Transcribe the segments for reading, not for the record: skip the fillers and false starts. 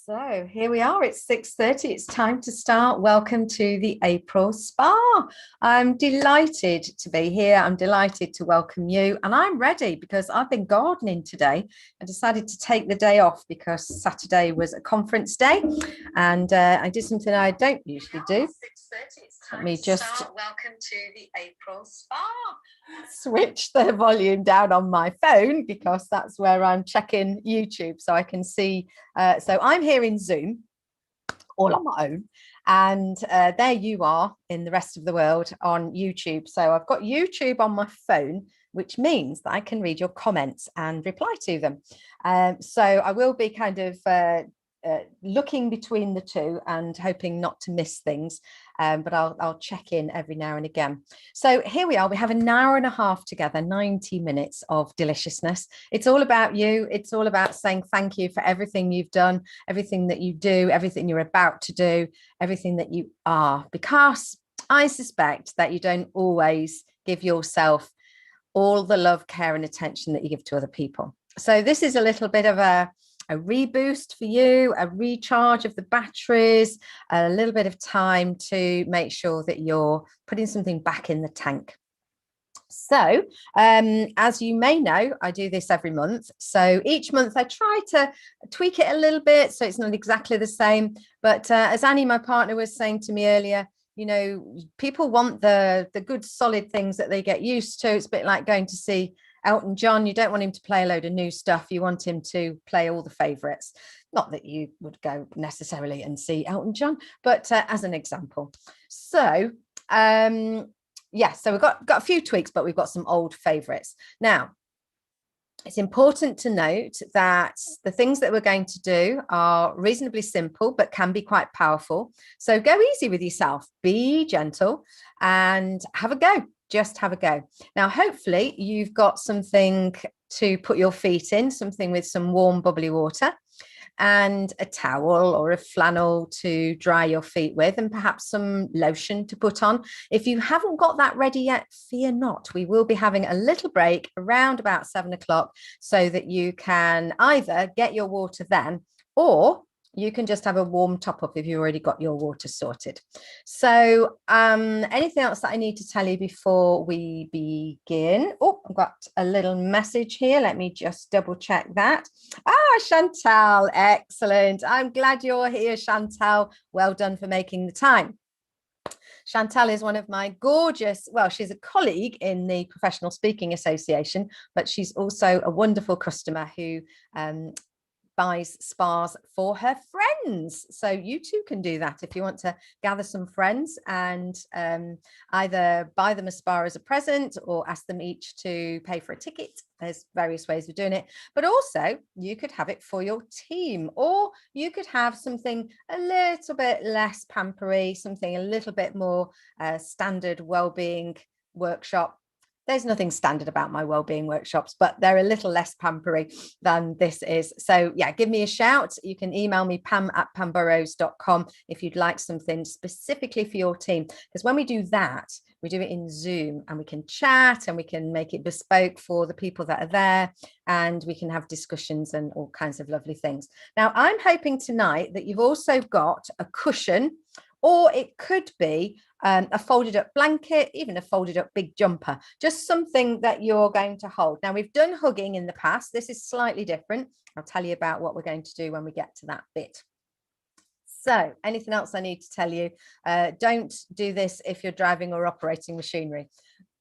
So here we are, it's 6:30, it's time to start. Welcome to the April Spa. I'm delighted to be here. I'm delighted to welcome you, and I'm ready because I've been gardening today. I decided to take the day off because Saturday was a conference day, and I did something I don't usually do. Let me just welcome to the April Spa. Switch the volume down on my phone because that's where I'm checking YouTube so I can see. So I'm here in Zoom all on my own, and there you are in the rest of the world on YouTube. So I've got YouTube on my phone, which means that I can read your comments and reply to them. So I will be kind of looking between the two and hoping not to miss things, but I'll check in every now and again. So here we are. We have an hour and a half together, 90 minutes of deliciousness. It's all about you. It's all about saying thank you for everything you've done, everything that you do, everything you're about to do, everything that you are, because I suspect that you don't always give yourself all the love, care, and attention that you give to other people. So this is a little bit of a reboost for you, a recharge of the batteries, a little bit of time to make sure that you're putting something back in the tank. So as you may know, I do this every month. So each month I try to tweak it a little bit so it's not exactly the same. But as Annie, my partner, was saying to me earlier, you know, people want the good solid things that they get used to. It's a bit like going to see Elton John. You don't want him to play a load of new stuff. You want him to play all the favorites. Not that you would go necessarily and see Elton John, but as an example. So yeah, so we've got a few tweaks, but we've got some old favorites. Now, it's important to note that the things that we're going to do are reasonably simple, but can be quite powerful. So go easy with yourself, be gentle, and have a go. Just have a go. Now, hopefully you've got something to put your feet in, something with some warm, bubbly water, and a towel or a flannel to dry your feet with, and perhaps some lotion to put on. If you haven't got that ready yet, fear not. We will be having a little break around about 7 o'clock so that you can either get your water then, or you can just have a warm top up if you've already got your water sorted. So anything else that I need to tell you before we begin? Oh, I've got a little message here. Let me just double check that. Chantal, excellent. I'm glad you're here, Chantal. Well done for making the time. Chantal is one of my gorgeous, well, she's a colleague in the Professional Speaking Association, but she's also a wonderful customer who buys spas for her friends. So you too can do that if you want to gather some friends and either buy them a spa as a present or ask them each to pay for a ticket. There's various ways of doing it, but also you could have it for your team, or you could have something a little bit less pampery, something a little bit more standard well-being workshop. There's nothing standard about my wellbeing workshops, but they're a little less pampery than this is. So yeah, give me a shout. You can email me pam@pamburrows.com if you'd like something specifically for your team. Because when we do that, we do it in Zoom and we can chat and we can make it bespoke for the people that are there, and we can have discussions and all kinds of lovely things. Now, I'm hoping tonight that you've also got a cushion, or it could be a folded up blanket, even a folded up big jumper, just something that you're going to hold. Now, we've done hugging in the past. This is slightly different. I'll tell you about what we're going to do when we get to that bit. So anything else I need to tell you? Don't do this if you're driving or operating machinery.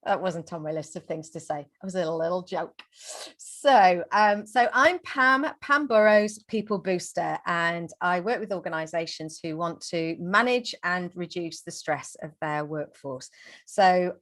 That wasn't on my list of things to say. It was a little joke. So I'm Pam Burrows People Booster, and I work with organisations who want to manage and reduce the stress of their workforce. So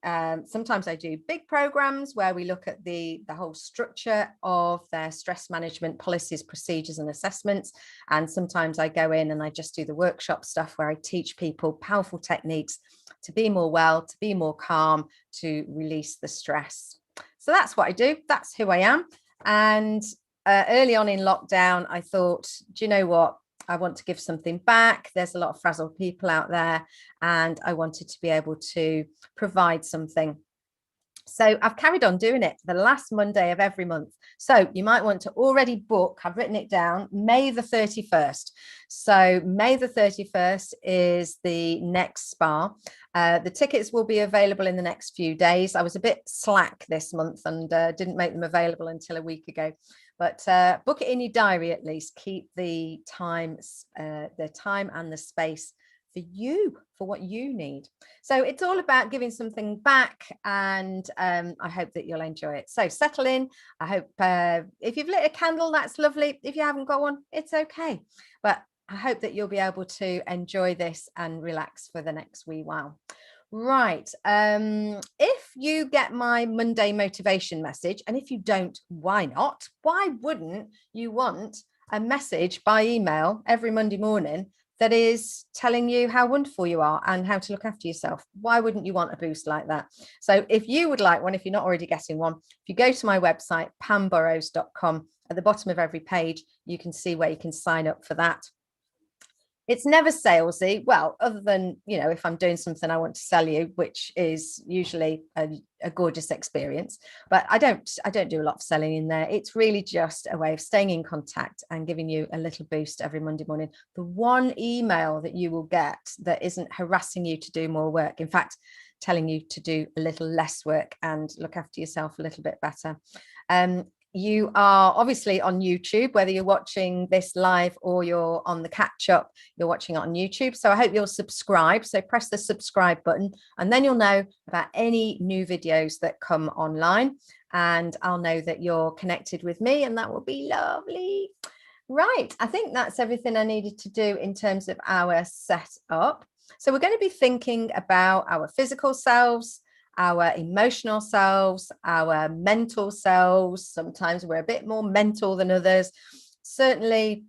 sometimes I do big programs where we look at the whole structure of their stress management policies, procedures, and assessments. And sometimes I go in and I just do the workshop stuff where I teach people powerful techniques to be more well, to be more calm, to release the stress. So that's what I do. That's who I am. And early on in lockdown, I thought, do you know what? I want to give something back. There's a lot of frazzled people out there, and I wanted to be able to provide something. So I've carried on doing it the last Monday of every month. So you might want to already book, I've written it down, May the 31st. So May the 31st is the next spa. The tickets will be available in the next few days. I was a bit slack this month and didn't make them available until a week ago. But book it in your diary at least. Keep the time and the space for you, for what you need. So it's all about giving something back, and I hope that you'll enjoy it. So settle in. I hope if you've lit a candle, that's lovely. If you haven't got one, it's okay. But I hope that you'll be able to enjoy this and relax for the next wee while. Right. If you get my Monday motivation message, and if you don't, why not? Why wouldn't you want a message by email every Monday morning that is telling you how wonderful you are and how to look after yourself? Why wouldn't you want a boost like that? So if you would like one, if you're not already getting one, if you go to my website, pamburrows.com, at the bottom of every page, you can see where you can sign up for that. It's never salesy. Well, other than, if I'm doing something I want to sell you, which is usually a gorgeous experience, but I don't do a lot of selling in there. It's really just a way of staying in contact and giving you a little boost every Monday morning. The one email that you will get that isn't harassing you to do more work, in fact, telling you to do a little less work and look after yourself a little bit better. You are obviously on YouTube, whether you're watching this live or you're on the catch up, you're watching it on YouTube. So I hope you'll subscribe. So press the subscribe button and then you'll know about any new videos that come online, and I'll know that you're connected with me, and that will be lovely. Right. I think that's everything I needed to do in terms of our setup. So we're going to be thinking about our physical selves, our emotional selves, our mental selves. Sometimes we're a bit more mental than others. Certainly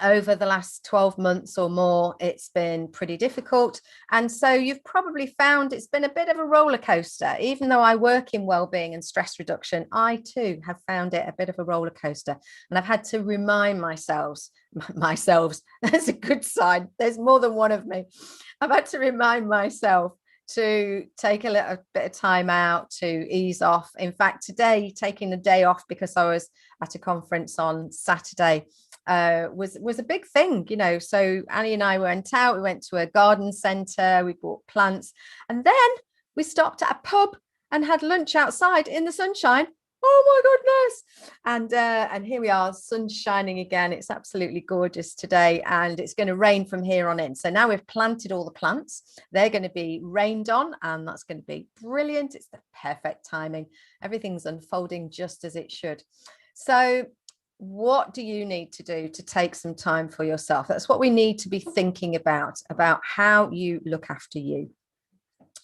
over the last 12 months or more, it's been pretty difficult. And so you've probably found it's been a bit of a roller coaster. Even though I work in wellbeing and stress reduction, I too have found it a bit of a roller coaster. And I've had to remind myself, that's a good sign. There's more than one of me. I've had to remind myself to take a little bit of time out to ease off. In fact, today, taking the day off because I was at a conference on Saturday was a big thing, So Annie and I went out, we went to a garden centre, we bought plants, and then we stopped at a pub and had lunch outside in the sunshine. Oh my goodness. And here we are, sun's shining again. It's absolutely gorgeous today, and it's going to rain from here on in. So now we've planted all the plants. They're going to be rained on, and that's going to be brilliant. It's the perfect timing. Everything's unfolding just as it should. So what do you need to do to take some time for yourself? That's what we need to be thinking about how you look after you.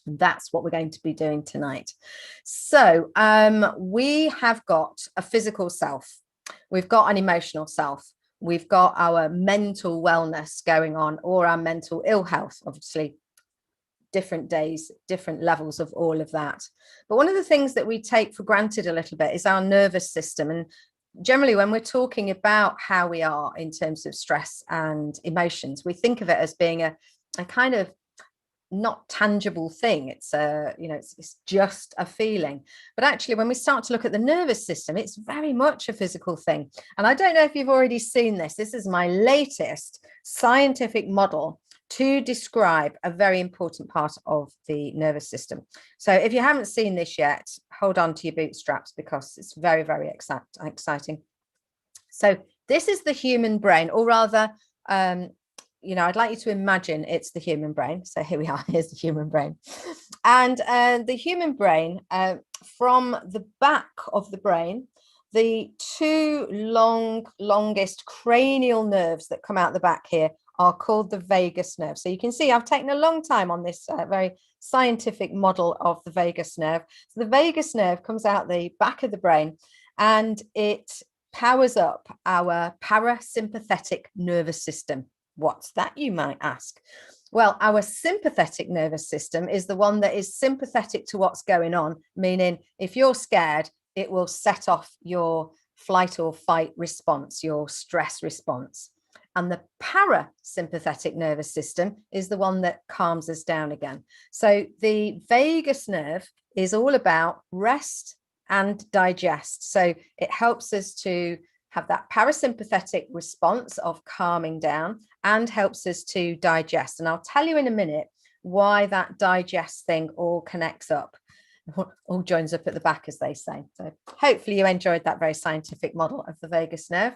That's what we're going to be doing tonight. So we have got a physical self. We've got an emotional self. We've got our mental wellness going on, or our mental ill health, obviously. Different days, different levels of all of that. But one of the things that we take for granted a little bit is our nervous system. And generally, when we're talking about how we are in terms of stress and emotions, we think of it as being a kind of not tangible thing. It's it's just a feeling. But actually, when we start to look at the nervous system, it's very much a physical thing. And I don't know if you've already seen this. This is my latest scientific model to describe a very important part of the nervous system. So if you haven't seen this yet, hold on to your bootstraps because it's very, very exciting. So this is the human brain, or rather, I'd like you to imagine it's the human brain. So here we are, here's the human brain. And the human brain, from the back of the brain, the two longest cranial nerves that come out the back here are called the vagus nerve. So you can see I've taken a long time on this very scientific model of the vagus nerve. So the vagus nerve comes out the back of the brain, and it powers up our parasympathetic nervous system. What's that, you might ask? Well, our sympathetic nervous system is the one that is sympathetic to what's going on, meaning if you're scared, it will set off your flight or fight response, your stress response. And the parasympathetic nervous system is the one that calms us down again. So the vagus nerve is all about rest and digest. So it helps us to have that parasympathetic response of calming down and helps us to digest. And I'll tell you in a minute why that digest thing all connects up, all joins up at the back, as they say. So hopefully you enjoyed that very scientific model of the vagus nerve.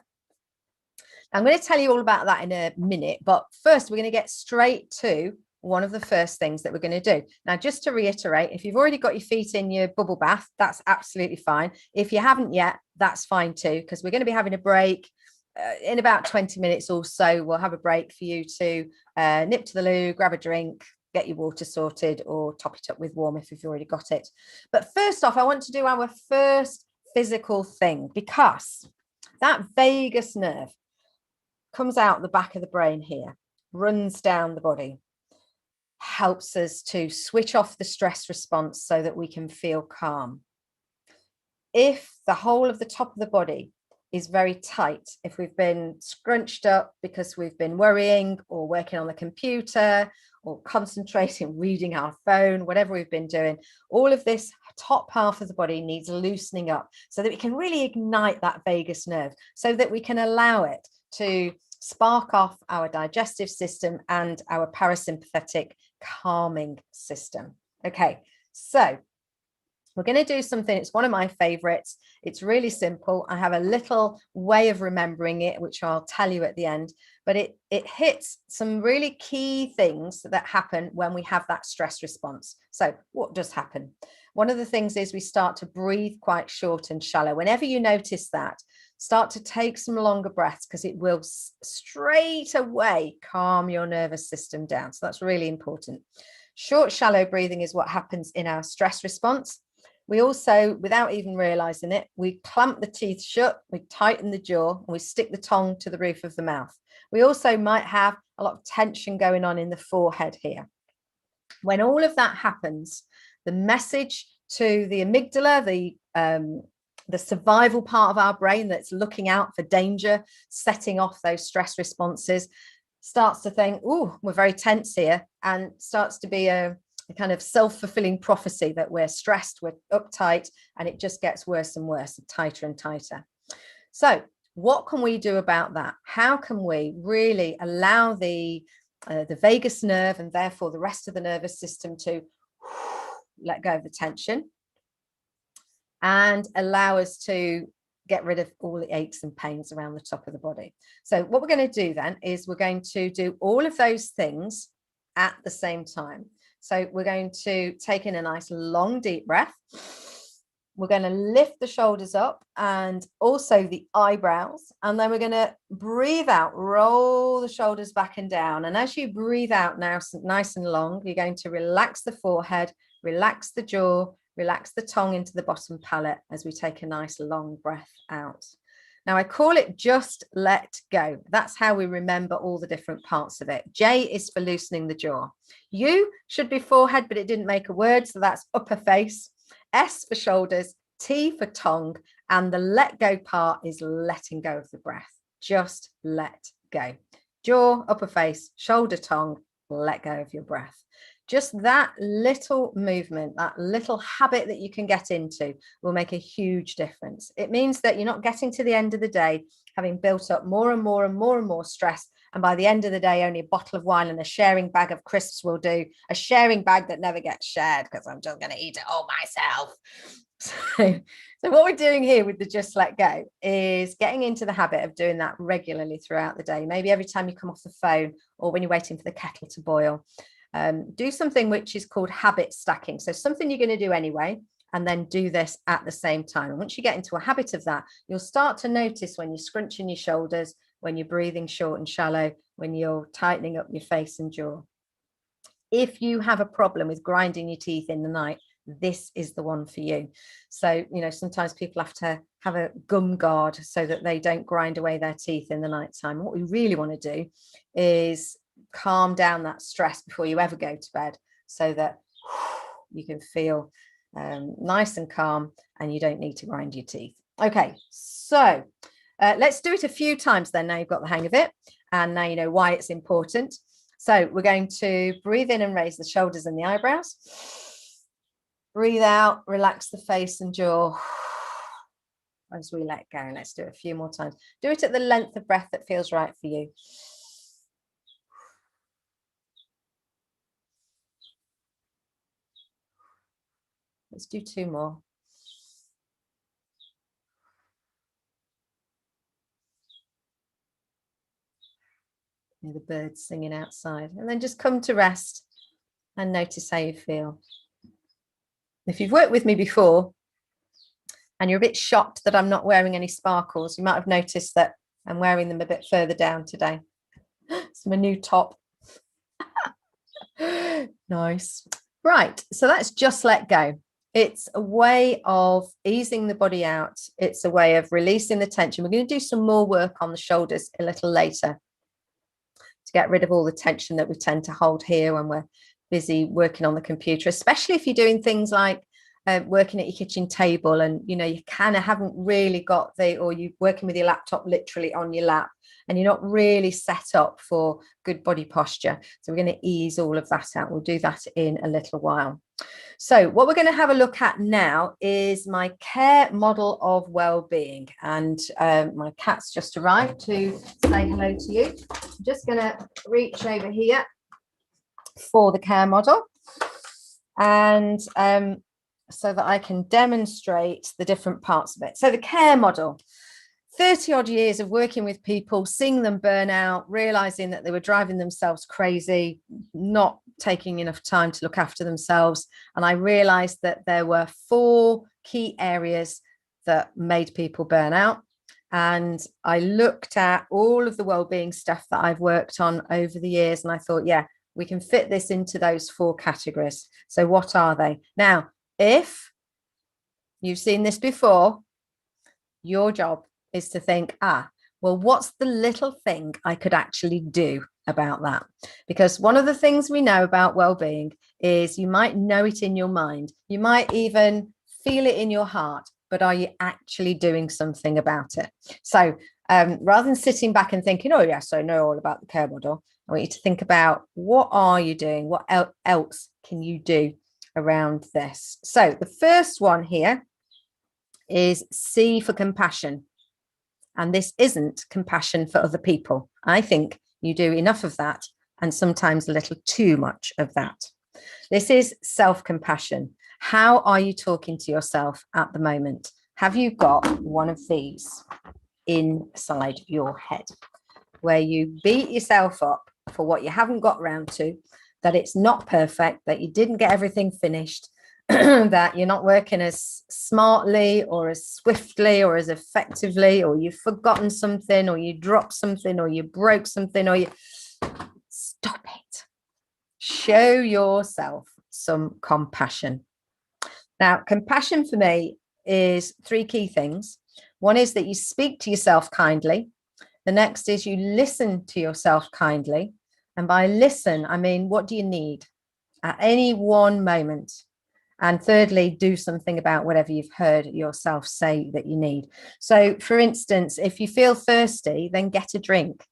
I'm going to tell you all about that in a minute, but first we're going to get straight to one of the first things that we're going to do. Now, just to reiterate, if you've already got your feet in your bubble bath, that's absolutely fine. If you haven't yet, that's fine too, because we're going to be having a break in about 20 minutes or so. We'll have a break for you to nip to the loo, grab a drink, get your water sorted, or top it up with warm if you've already got it. But first off, I want to do our first physical thing, because that vagus nerve comes out the back of the brain here, runs down the body, helps us to switch off the stress response so that we can feel calm. If the whole of the top of the body is very tight, if we've been scrunched up because we've been worrying or working on the computer or concentrating, reading our phone, whatever we've been doing, all of this top half of the body needs loosening up so that we can really ignite that vagus nerve, so that we can allow it to spark off our digestive system and our parasympathetic calming system. Okay, so we're going to do something. It's one of my favorites. It's really simple. I have a little way of remembering it, which I'll tell you at the end, but it hits some really key things that happen when we have that stress response. So what does happen? One of the things is we start to breathe quite short and shallow. Whenever you notice that, start to take some longer breaths, because it will straight away calm your nervous system down. So that's really important. Short, shallow breathing is what happens in our stress response. We also, without even realizing it, we clamp the teeth shut, we tighten the jaw, and we stick the tongue to the roof of the mouth. We also might have a lot of tension going on in the forehead here. When all of that happens, the message to the amygdala, the survival part of our brain that's looking out for danger, setting off those stress responses, starts to think, oh, we're very tense here, and starts to be a kind of self-fulfilling prophecy that we're stressed, we're uptight, and it just gets worse and worse, tighter and tighter. So what can we do about that? How can we really allow the vagus nerve, and therefore the rest of the nervous system, to let go of the tension and allow us to get rid of all the aches and pains around the top of the body? So what we're going to do then is we're going to do all of those things at the same time. So we're going to take in a nice long deep breath. We're going to lift the shoulders up and also the eyebrows. And then we're going to breathe out, roll the shoulders back and down. And as you breathe out now, nice and long, you're going to relax the forehead, relax the jaw, relax the tongue into the bottom palate as we take a nice long breath out. Now, I call it just let go. That's how we remember all the different parts of it. J is for loosening the jaw. U should be forehead, but it didn't make a word, so that's upper face. S for shoulders, T for tongue, and the let go part is letting go of the breath. Just let go. Jaw, upper face, shoulder, tongue, let go of your breath. Just that little movement, that little habit that you can get into will make a huge difference. It means that you're not getting to the end of the day having built up more and more and more and more stress. And by the end of the day, only a bottle of wine and a sharing bag of crisps will do. A sharing bag that never gets shared because I'm just going to eat it all myself. So what we're doing here with the just let go is getting into the habit of doing that regularly throughout the day. Maybe every time you come off the phone or when you're waiting for the kettle to boil. Do something which is called habit stacking. So something you're going to do anyway, and then do this at the same time. And once you get into a habit of that, you'll start to notice when you're scrunching your shoulders, when you're breathing short and shallow, when you're tightening up your face and jaw. If you have a problem with grinding your teeth in the night, this is the one for you. So, sometimes people have to have a gum guard so that they don't grind away their teeth in the nighttime. What we really want to do is calm down that stress before you ever go to bed, so that you can feel nice and calm and you don't need to grind your teeth. Okay, so let's do it a few times then. Now you've got the hang of it. And now you know why it's important. So we're going to breathe in and raise the shoulders and the eyebrows. Breathe out, relax the face and jaw as we let go. Let's do it a few more times. Do it at the length of breath that feels right for you. Let's do 2 more. The birds singing outside, and then just come to rest and notice how you feel. If you've worked with me before and you're a bit shocked that I'm not wearing any sparkles, you might have noticed that I'm wearing them a bit further down today. It's my new top. Nice. Right, so that's just let go. It's a way of easing the body out. It's a way of releasing the tension. We're going to do some more work on the shoulders a little later to get rid of all the tension that we tend to hold here when we're busy working on the computer, especially if you're doing things like working at your kitchen table and, you know, you kind of haven't really got or you're working with your laptop literally on your lap and you're not really set up for good body posture. So we're going to ease all of that out. We'll do that in a little while. So what we're going to have a look at now is my care model of well-being. And my cat's just arrived to say hello to you. I'm just going to reach over here for the care model and so that I can demonstrate the different parts of it. So the care model, 30 odd years of working with people, seeing them burn out, realizing that they were driving themselves crazy, not taking enough time to look after themselves. And I realized that there were 4 key areas that made people burn out. And I looked at all of the well-being stuff that I've worked on over the years. And I thought, yeah, we can fit this into those 4 categories. So what are they? Now, if you've seen this before, your job is to think, well, what's the little thing I could actually do about that? Because one of the things we know about well-being is you might know it in your mind. You might even feel it in your heart, but are you actually doing something about it? So rather than sitting back and thinking, oh, yes, I know all about the care model, I want you to think about what are you doing? What else can you do around this? So the first one here is C for compassion. And this isn't compassion for other people. I think you do enough of that and sometimes a little too much of that. This is self-compassion. How are you talking to yourself at the moment? Have you got one of these inside your head where you beat yourself up for what you haven't got round to, that it's not perfect, that you didn't get everything finished, that you're not working as smartly or as swiftly or as effectively, or you've forgotten something, or you dropped something, or you broke something, or you stop it. Show yourself some compassion. Now, compassion for me is 3 key things. One is that you speak to yourself kindly. The next is you listen to yourself kindly. And by listen, I mean, what do you need at any one moment? And thirdly, do something about whatever you've heard yourself say that you need. So, for instance, if you feel thirsty, then get a drink.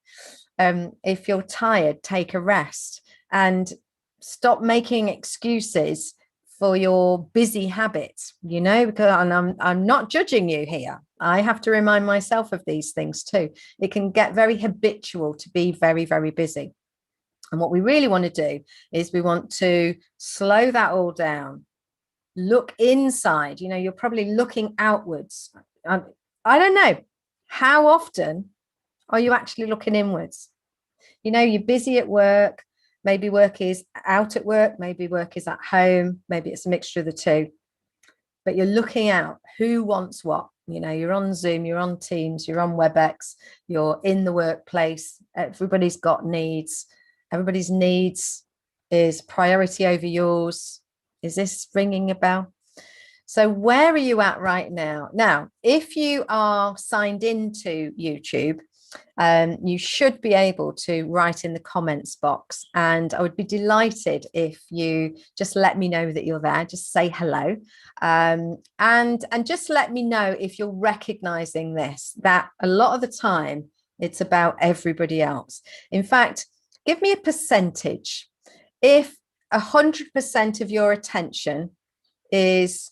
If you're tired, take a rest and stop making excuses for your busy habits, you know, because I'm not judging you here. I have to remind myself of these things too. It can get very habitual to be very, very busy. And what we really want to do is we want to slow that all down. Look inside. You know, you're probably looking outwards. I don't know. How often are you actually looking inwards? You know, you're busy at work. Maybe work is out at work. Maybe work is at home. Maybe it's a mixture of the two. But you're looking out. Who wants what? You know, you're on Zoom, you're on Teams, you're on WebEx, you're in the workplace. Everybody's got needs. Everybody's needs is priority over yours. Is this ringing a bell? So where are you at right now? Now, if you are signed into YouTube, you should be able to write in the comments box. And I would be delighted if you just let me know that you're there. Just say hello. And just let me know if you're recognizing this, that a lot of the time It's about everybody else. In fact, give me a percentage. If 100% of your attention is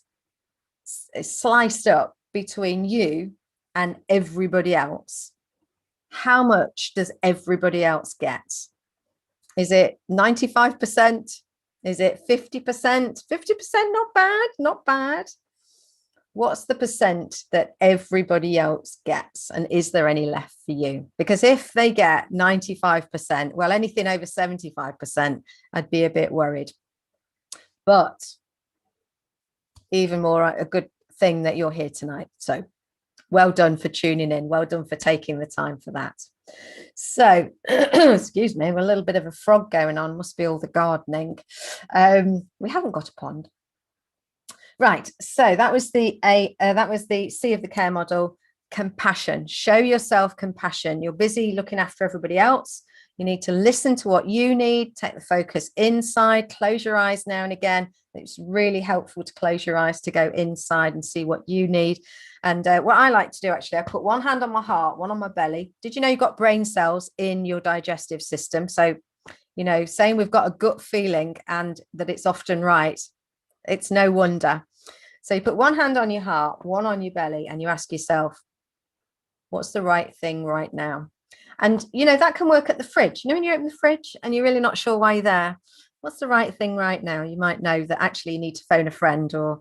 sliced up between you and everybody else, how much does everybody else get? Is it 95%? Is it 50%? 50%, not bad, not bad. What's the percent that everybody else gets? And is there any left for you? Because if they get 95%, well, anything over 75%, I'd be a bit worried. But even more, a good thing that you're here tonight. So well done for tuning in. Well done for taking the time for that. So, excuse me, a little bit of a frog going on. Must be all the gardening. We haven't got a pond. Right. So that was the C of the care model. Compassion. Show yourself compassion. You're busy looking after everybody else. You need to listen to what you need. Take the focus inside. Close your eyes now and again. It's really helpful to close your eyes to go inside and see what you need. And what I like to do, actually, I put one hand on my heart, one on my belly. Did you know you've got brain cells in your digestive system? So, you know, saying we've got a gut feeling and that it's often right, it's no wonder. So you put one hand on your heart, one on your belly, and you ask yourself, what's the right thing right now? And, you know, that can work at the fridge. You know, when you open the fridge and you're really not sure why you're there, what's the right thing right now? You might know that actually you need to phone a friend or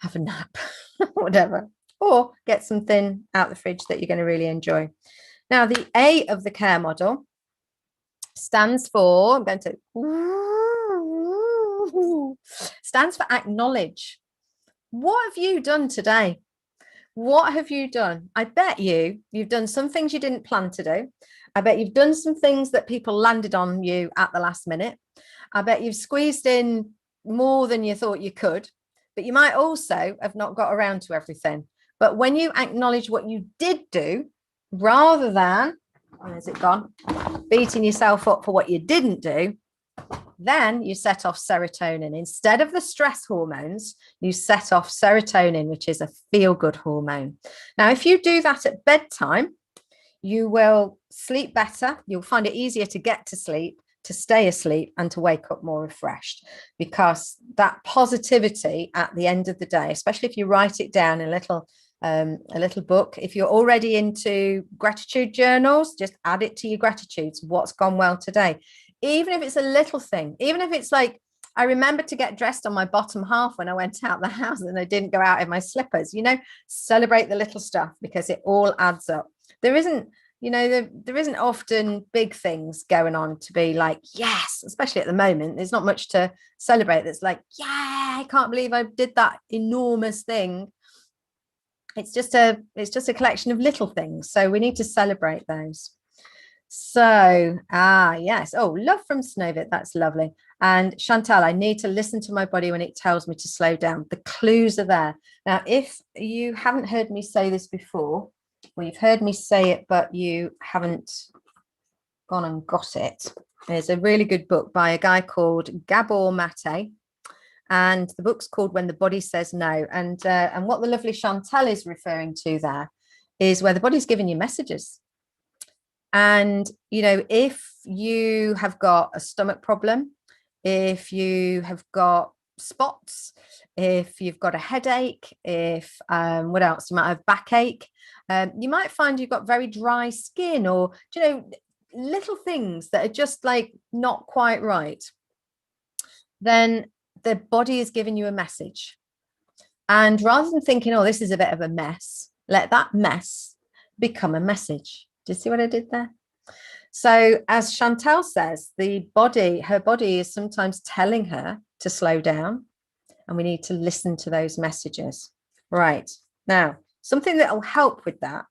have a nap, whatever, or get something out the fridge that you're going to really enjoy. Now, the A of the care model stands for, stands for acknowledge. What have you done today? What have you done? I bet you've done some things you didn't plan to do. I bet you've done some things that people landed on you at the last minute. I bet you've squeezed in more than you thought you could, but you might also have not got around to everything. But when you acknowledge what you did do, rather than, where's it gone, beating yourself up for what you didn't do, then you set off serotonin. Instead of the stress hormones, you set off serotonin, which is a feel-good hormone. Now, if you do that at bedtime, you will sleep better. You'll find it easier to get to sleep, to stay asleep, and to wake up more refreshed, because that positivity at the end of the day, especially if you write it down in a little book. If you're already into gratitude journals, just add it to your gratitudes. What's gone well today? Even if it's a little thing, even if it's like, I remember to get dressed on my bottom half when I went out the house and I didn't go out in my slippers, you know, celebrate the little stuff, because it all adds up. There isn't, you know, there isn't often big things going on to be like, yes, especially at the moment, there's not much to celebrate. That's like, yeah, I can't believe I did that enormous thing. It's just a collection of little things. So we need to celebrate those. So, yes. Oh, love from Snowbit. That's lovely. And Chantal, I need to listen to my body when it tells me to slow down. The clues are there. Now, if you haven't heard me say this before, well, you've heard me say it, but you haven't gone and got it. There's a really good book by a guy called Gabor Mate. And the book's called When the Body Says No. And what the lovely Chantal is referring to there is where the body's giving you messages. And, you know, if you have got a stomach problem, if you have got spots, if you've got a headache, if what else? You might have backache. You might find you've got very dry skin, or, you know, little things that are just like not quite right. Then the body is giving you a message. And rather than thinking, oh, this is a bit of a mess, let that mess become a message. Do you see what I did there? So as Chantal says, her body is sometimes telling her to slow down, and we need to listen to those messages. Right. Now, something that will help with that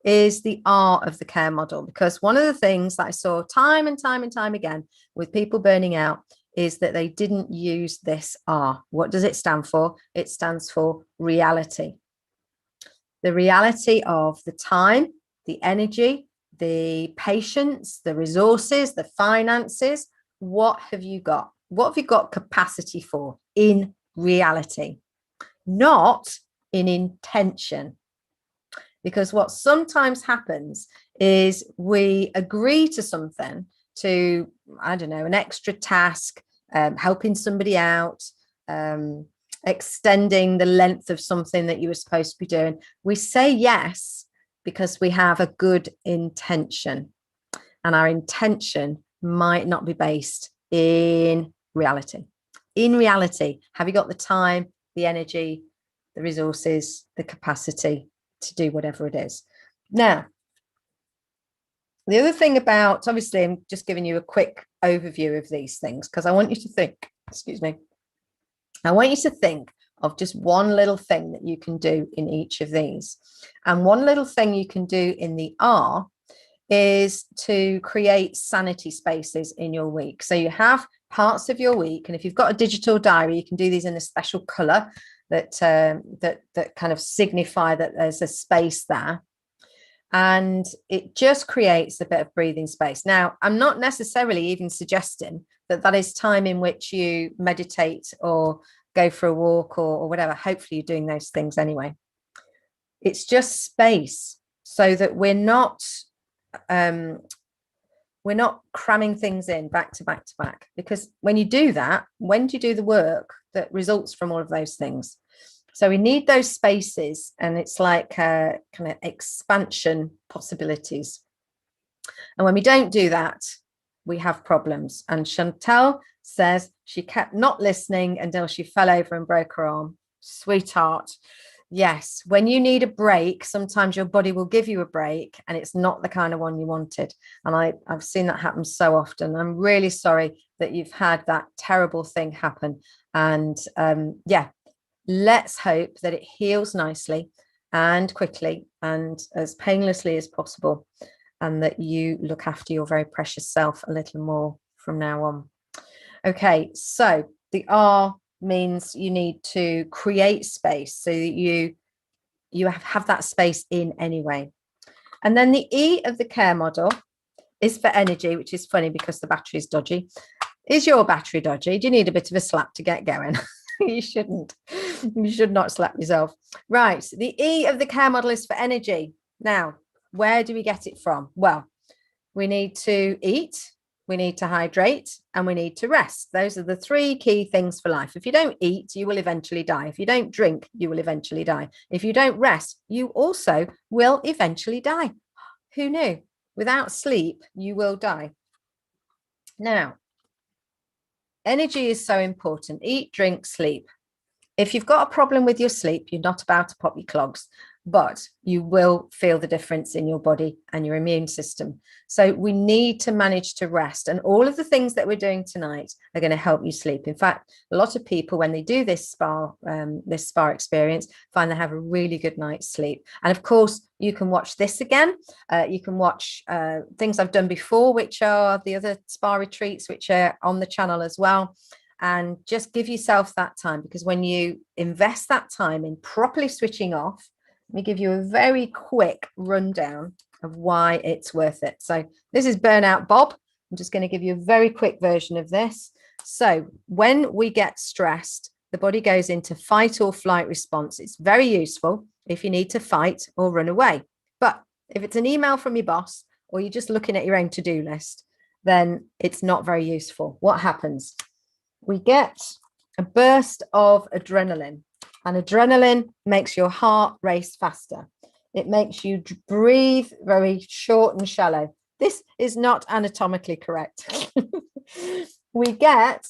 is the R of the care model, because one of the things that I saw time and time and time again with people burning out is that they didn't use this R. What does it stand for? It stands for reality. The reality of the time, the energy, the patience, the resources, the finances. What have you got? What have you got capacity for in reality? Not in intention. Because what sometimes happens is we agree to something, to, I don't know, an extra task, helping somebody out, extending the length of something that you were supposed to be doing. We say yes because we have a good intention, and our intention might not be based in reality. In reality, have you got the time, the energy, the resources, the capacity to do whatever it is? Now, the other thing about, obviously, I'm just giving you a quick overview of these things because I want you to think, excuse me, I want you to think of just one little thing that you can do in each of these. And one little thing you can do in the R is to create sanity spaces in your week. So you have parts of your week, and if you've got a digital diary, you can do these in a special color that that kind of signify that there's a space there. And it just creates a bit of breathing space. Now, I'm not necessarily even suggesting that that is time in which you meditate or go for a walk or whatever. Hopefully you're doing those things anyway. It's just space so that we're not cramming things in back to back to back. Because when you do that, when do you do the work that results from all of those things? So we need those spaces, and it's like kind of expansion possibilities. And when we don't do that, we have problems. And Chantel says she kept not listening until she fell over and broke her arm. Sweetheart. Yes, when you need a break, sometimes your body will give you a break, and it's not the kind of one you wanted. And I've seen that happen so often. I'm really sorry that you've had that terrible thing happen. And yeah, let's hope that it heals nicely and quickly and as painlessly as possible, and that you look after your very precious self a little more from now on. Okay, so the R means you need to create space so that you have that space in anyway. And then the E of the care model is for energy, which is funny because the battery is dodgy. Is your battery dodgy? Do you need a bit of a slap to get going? You shouldn't. You should not slap yourself. Right. The E of the care model is for energy. Now, where do we get it from? Well, we need to eat, we need to hydrate, and we need to rest. Those are the three key things for life. If you don't eat, you will eventually die. If you don't drink, you will eventually die. If you don't rest, you also will eventually die. Who knew? Without sleep, you will die. Now, energy is so important. Eat, drink, sleep. If you've got a problem with your sleep, you're not about to pop your clogs, but you will feel the difference in your body and your immune system. So we need to manage to rest. And all of the things that we're doing tonight are going to help you sleep. In fact, a lot of people, when they do this spa experience, find they have a really good night's sleep. And of course, you can watch this again. You can watch things I've done before, which are the other spa retreats, which are on the channel as well. And just give yourself that time, because when you invest that time in properly switching off, let me give you a very quick rundown of why it's worth it. So this is Burnout Bob. I'm just going to give you a very quick version of this. So when we get stressed, the body goes into fight or flight response. It's very useful if you need to fight or run away. But if it's an email from your boss or you're just looking at your own to-do list, then it's not very useful. What happens? We get a burst of adrenaline. And adrenaline makes your heart race faster. It makes you breathe very short and shallow. This is not anatomically correct. We get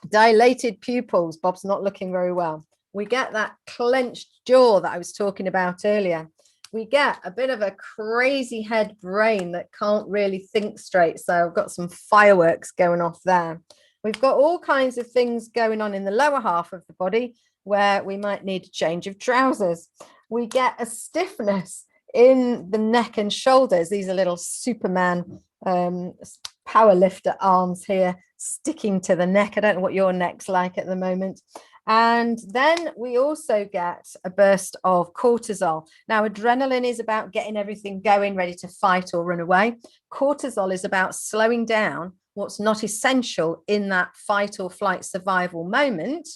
dilated pupils. Bob's not looking very well. We get that clenched jaw that I was talking about earlier. We get a bit of a crazy head brain that can't really think straight. So I've got some fireworks going off there. We've got all kinds of things going on in the lower half of the body where we might need a change of trousers. We get a stiffness in the neck and shoulders. These are little Superman power lifter arms here sticking to the neck. I don't know what your neck's like at the moment. And then we also get a burst of cortisol. Now, adrenaline is about getting everything going, ready to fight or run away. Cortisol is about slowing down what's not essential in that fight or flight survival moment,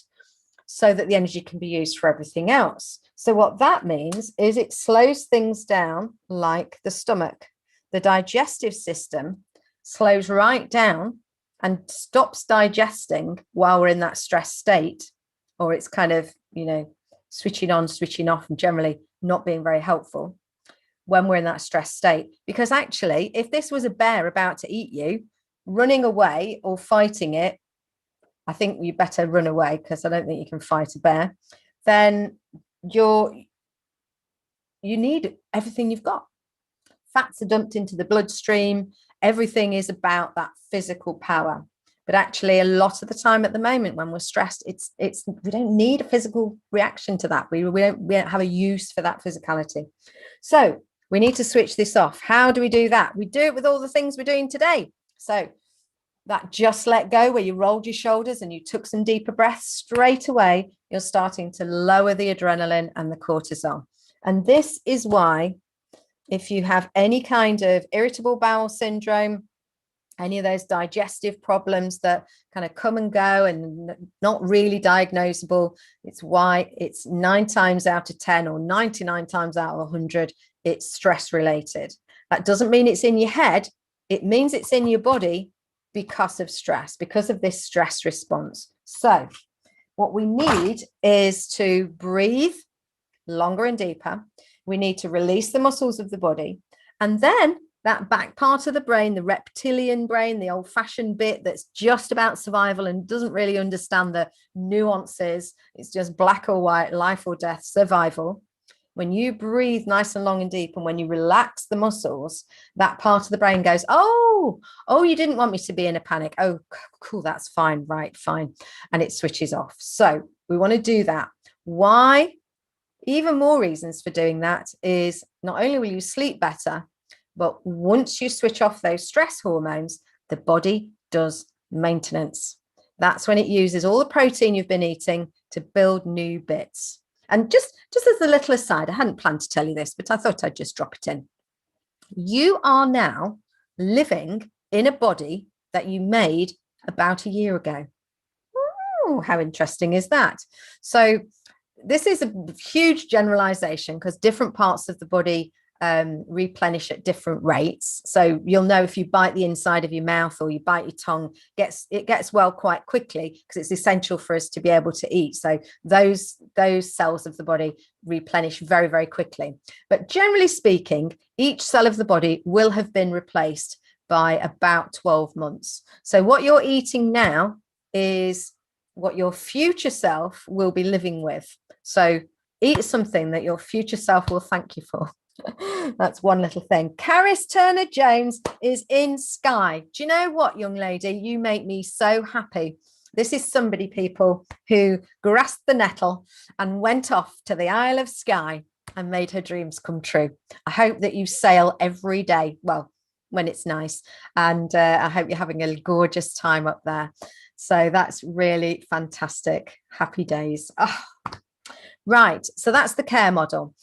so that the energy can be used for everything else. So what that means is it slows things down like the stomach. The digestive system slows right down and stops digesting while we're in that stress state, or it's kind of, switching on, switching off, and generally not being very helpful when we're in that stress state. Because actually, if this was a bear about to eat you, running away or fighting it, I think you better run away, because I don't think you can fight a bear. Then you need everything you've got. Fats are dumped into the bloodstream. Everything is about that physical power. But actually, a lot of the time at the moment when we're stressed, it's we don't need a physical reaction to that. We don't have a use for that physicality. So we need to switch this off. How do we do that? We do it with all the things we're doing today. So that just let go, where you rolled your shoulders and you took some deeper breaths, straight away, you're starting to lower the adrenaline and the cortisol. And this is why, if you have any kind of irritable bowel syndrome, any of those digestive problems that kind of come and go and not really diagnosable, it's why it's 9 times out of 10 or 99 times out of 100, it's stress related. That doesn't mean it's in your head. It means it's in your body because of stress, because of this stress response. So what we need is to breathe longer and deeper. We need to release the muscles of the body. And then that back part of the brain, the reptilian brain, the old-fashioned bit that's just about survival and doesn't really understand the nuances. It's just black or white, life or death, survival. When you breathe nice and long and deep, and when you relax the muscles, that part of the brain goes, oh, you didn't want me to be in a panic. Oh, cool, that's fine, right, fine. And it switches off. So we want to do that. Why? Even more reasons for doing that is not only will you sleep better, but once you switch off those stress hormones, the body does maintenance. That's when it uses all the protein you've been eating to build new bits. And just as a little aside, I hadn't planned to tell you this, but I thought I'd just drop it in. You are now living in a body that you made about a year ago. Oh, how interesting is that? So this is a huge generalization, because different parts of the body replenish at different rates. So you'll know if you bite the inside of your mouth or you bite your tongue, it gets well quite quickly, because it's essential for us to be able to eat. So those cells of the body replenish very, very quickly. But generally speaking, each cell of the body will have been replaced by about 12 months. So what you're eating now is what your future self will be living with. So eat something that your future self will thank you for. That's one little thing. Caris Turner Jones is in Skye. Do you know what, young lady? You make me so happy. This is somebody, people, who grasped the nettle and went off to the Isle of Skye and made her dreams come true. I hope that you sail every day, well, when it's nice, and I hope you're having a gorgeous time up there. So that's really fantastic. Happy days. Oh. Right, so that's the care model.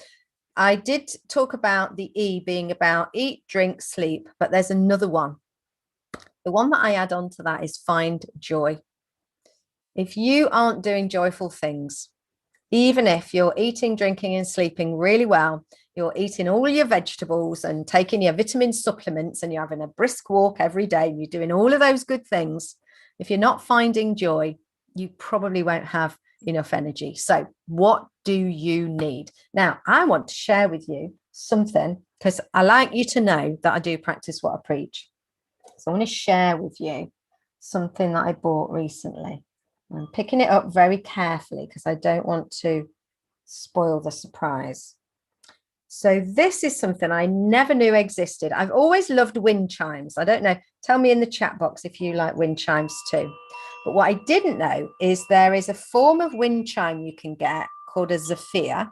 I did talk about the E being about eat, drink, sleep, but there's another one. The one that I add on to that is find joy. If you aren't doing joyful things, even if you're eating, drinking, and sleeping really well, you're eating all your vegetables and taking your vitamin supplements, and you're having a brisk walk every day, and you're doing all of those good things, if you're not finding joy, you probably won't have enough energy. So what do you need? Now, I want to share with you something, because I like you to know that I do practice what I preach. So I want to share with you something that I bought recently. I'm picking it up very carefully because I don't want to spoil the surprise. So this is something I never knew existed. I've always loved wind chimes. I don't know. Tell me in the chat box if you like wind chimes too. But what I didn't know is there is a form of wind chime you can get called a zephyr,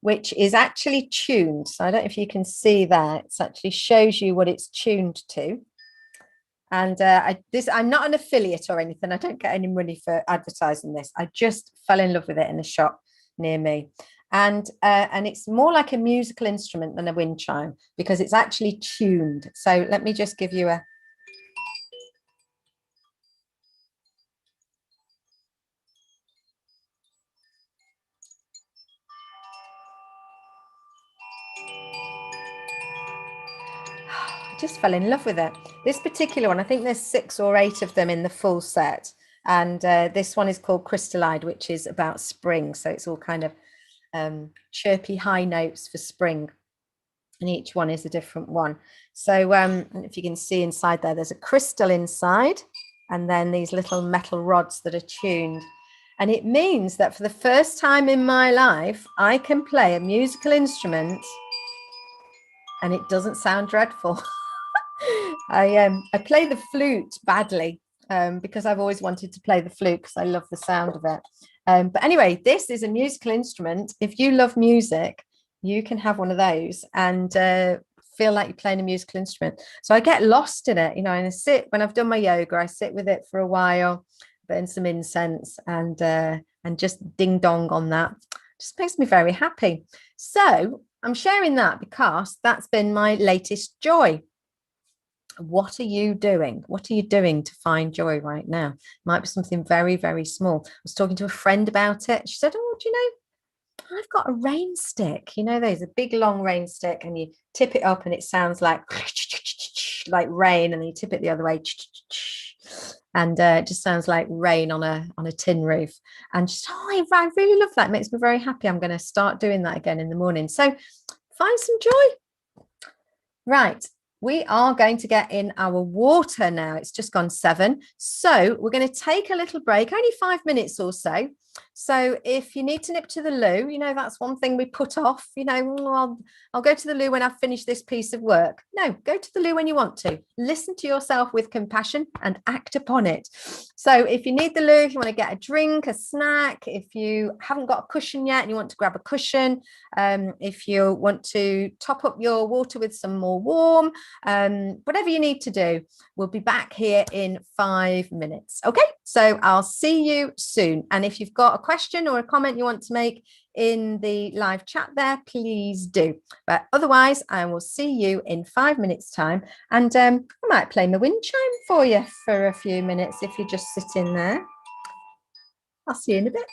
which is actually tuned. So I don't know if you can see that. It actually shows you what it's tuned to. And I'm not an affiliate or anything. I don't get any money for advertising this. I just fell in love with it in a shop near me. And it's more like a musical instrument than a wind chime, because it's actually tuned. So let me just give you a... just fell in love with it. This particular one, I think there's 6 or 8 of them in the full set. And this one is called Crystallide, which is about spring. So it's all kind of chirpy high notes for spring. And each one is a different one. So if you can see inside there, there's a crystal inside, and then these little metal rods that are tuned. And it means that for the first time in my life, I can play a musical instrument and it doesn't sound dreadful. I play the flute badly because I've always wanted to play the flute because I love the sound of it. But anyway, this is a musical instrument. If you love music, you can have one of those and feel like you're playing a musical instrument. So I get lost in it, you know, and I sit, when I've done my yoga, I sit with it for a while, burn some incense and just ding dong on that. Just makes me very happy. So I'm sharing that because that's been my latest joy. What are you doing? What are you doing to find joy right now? Might be something very, very small. I was talking to a friend about it. She said, oh, do you know, I've got a rain stick. You know, there's a big long rain stick and you tip it up and it sounds like rain, and then you tip it the other way and it just sounds like rain on a tin roof. And just, I really love that. It makes me very happy. I'm going to start doing that again in the morning. So find some joy. Right. We are going to get in our water now. It's just gone 7. So we're going to take a little break, only 5 minutes or so. So if you need to nip to the loo, you know, that's one thing we put off, you know, I'll go to the loo when I've finished this piece of work. No, go to the loo when you want to. Listen to yourself with compassion and act upon it. So if you need the loo, if you want to get a drink, a snack, if you haven't got a cushion yet and you want to grab a cushion, if you want to top up your water with some more warm, whatever you need to do, we'll be back here in 5 minutes. Okay, so I'll see you soon. And if you've got a question or a comment you want to make in the live chat there, please do. But otherwise, I will see you in 5 minutes time. And I might play my wind chime for you for a few minutes if you just sit in there. I'll see you in a bit.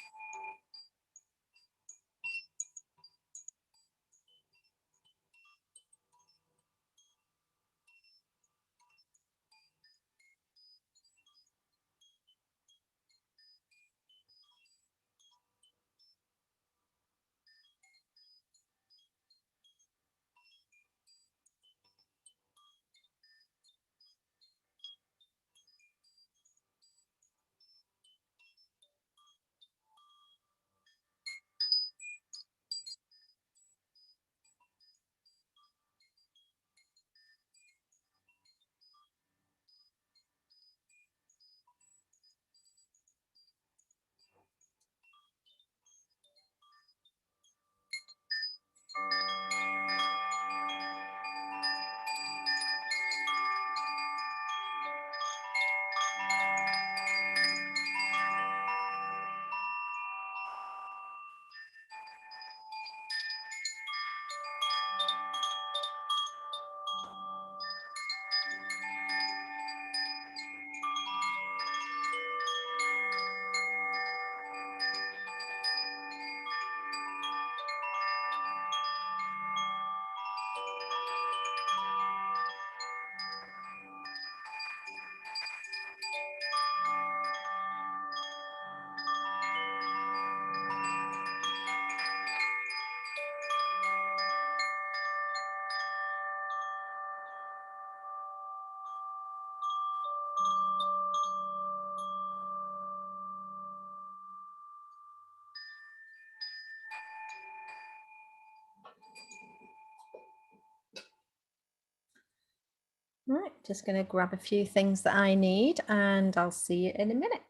Right, just going to grab a few things that I need and I'll see you in a minute.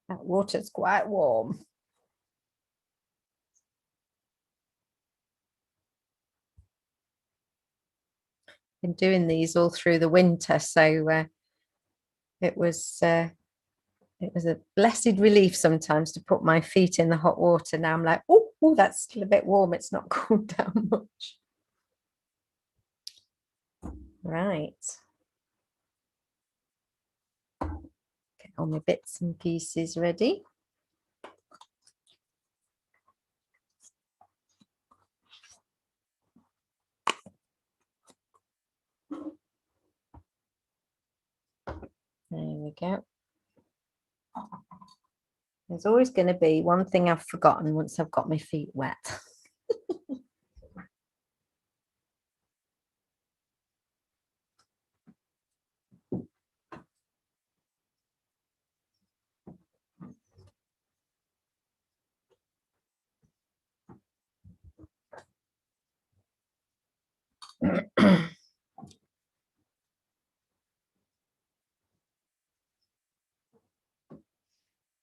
That water's quite warm. Been doing these all through the winter, so it was a blessed relief sometimes to put my feet in the hot water. Now I'm like, oh, that's still a bit warm. It's not cooled down much. Right. Get all my bits and pieces ready. There we go. There's always going to be one thing I've forgotten once I've got my feet wet.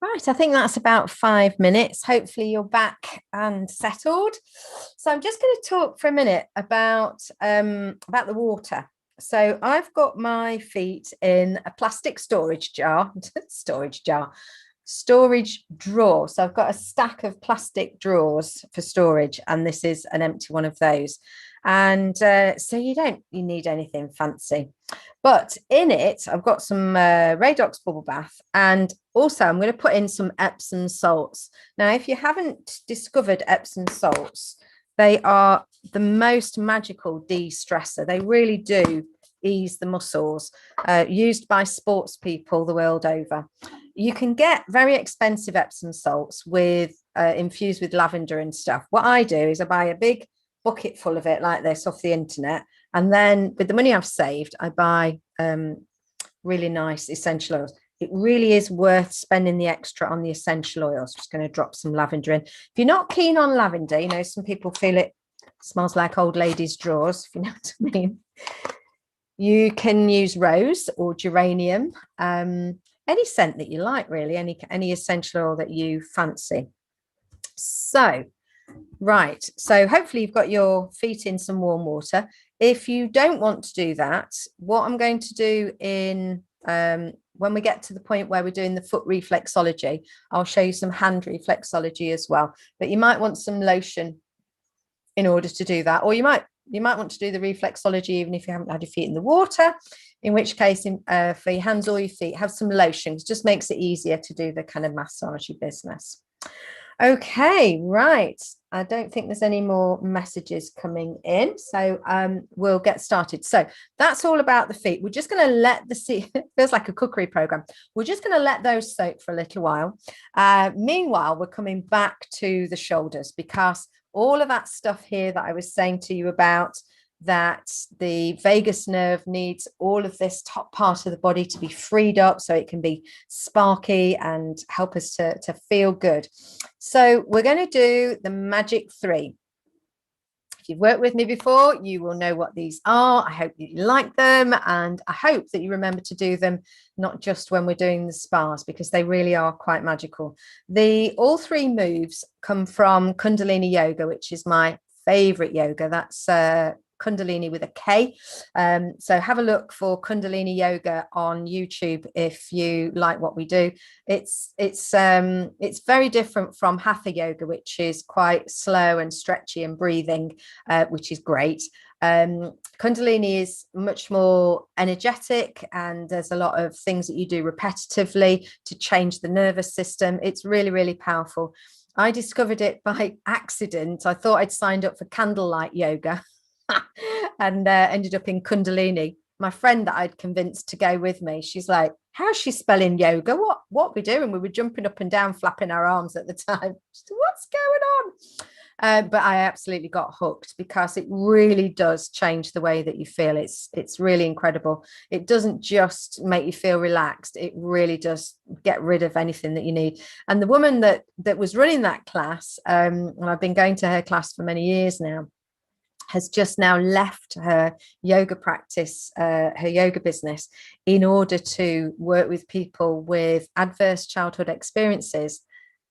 Right, I think that's about 5 minutes. Hopefully you're back and settled. So I'm just going to talk for a minute about the water. So I've got my feet in a plastic storage drawer. Storage drawer. So I've got a stack of plastic drawers for storage, and this is an empty one of those. And so you need anything fancy. But in it, I've got some Radox bubble bath, and also I'm going to put in some Epsom salts. Now, if you haven't discovered Epsom salts, they are the most magical de-stressor. They really do ease the muscles, used by sports people the world over. You can get very expensive Epsom salts with infused with lavender and stuff. What I do is I buy a big bucket full of it like this off the internet, and then with the money I've saved, I buy really nice essential oils. It really is worth spending the extra on the essential oils. Just going to drop some lavender in. If you're not keen on lavender, some people feel it smells like old ladies' drawers, if you know what I mean. You can use rose or geranium, any scent that you like, really, any essential oil that you fancy. So hopefully you've got your feet in some warm water. If you don't want to do that, what I'm going to do when we get to the point where we're doing the foot reflexology, I'll show you some hand reflexology as well. But you might want some lotion in order to do that, or you might want to do the reflexology even if you haven't had your feet in the water, in which case for your hands or your feet, have some lotion. It just makes it easier to do the kind of massagey business. Okay, right. I don't think there's any more messages coming in, so we'll get started. So that's all about the feet. We're just going to let it feels like a cookery program. We're just going to let those soak for a little while. Meanwhile, we're coming back to the shoulders, because all of that stuff here that I was saying to you about, that the vagus nerve needs all of this top part of the body to be freed up so it can be sparky and help us to feel good. So we're going to do the magic 3. If you've worked with me before, you will know what these are. I hope that you like them, and I hope that you remember to do them not just when we're doing the spas, because they really are quite magical. All 3 moves come from Kundalini Yoga, which is my favorite yoga. That's Kundalini with a K. So have a look for Kundalini Yoga on YouTube if you like what we do. It's very different from Hatha Yoga, which is quite slow and stretchy and breathing, which is great. Kundalini is much more energetic, and there's a lot of things that you do repetitively to change the nervous system. It's really, really powerful. I discovered it by accident. I thought I'd signed up for candlelight yoga and ended up in Kundalini. My friend that I'd convinced to go with me, she's like, how's she spelling yoga? What we doing? We were jumping up and down, flapping our arms at the time. She said, what's going on? But I absolutely got hooked, because it really does change the way that you feel. It's really incredible. It doesn't just make you feel relaxed. It really does get rid of anything that you need. And the woman that was running that class, and I've been going to her class for many years now, has just now left her yoga practice, her yoga business, in order to work with people with adverse childhood experiences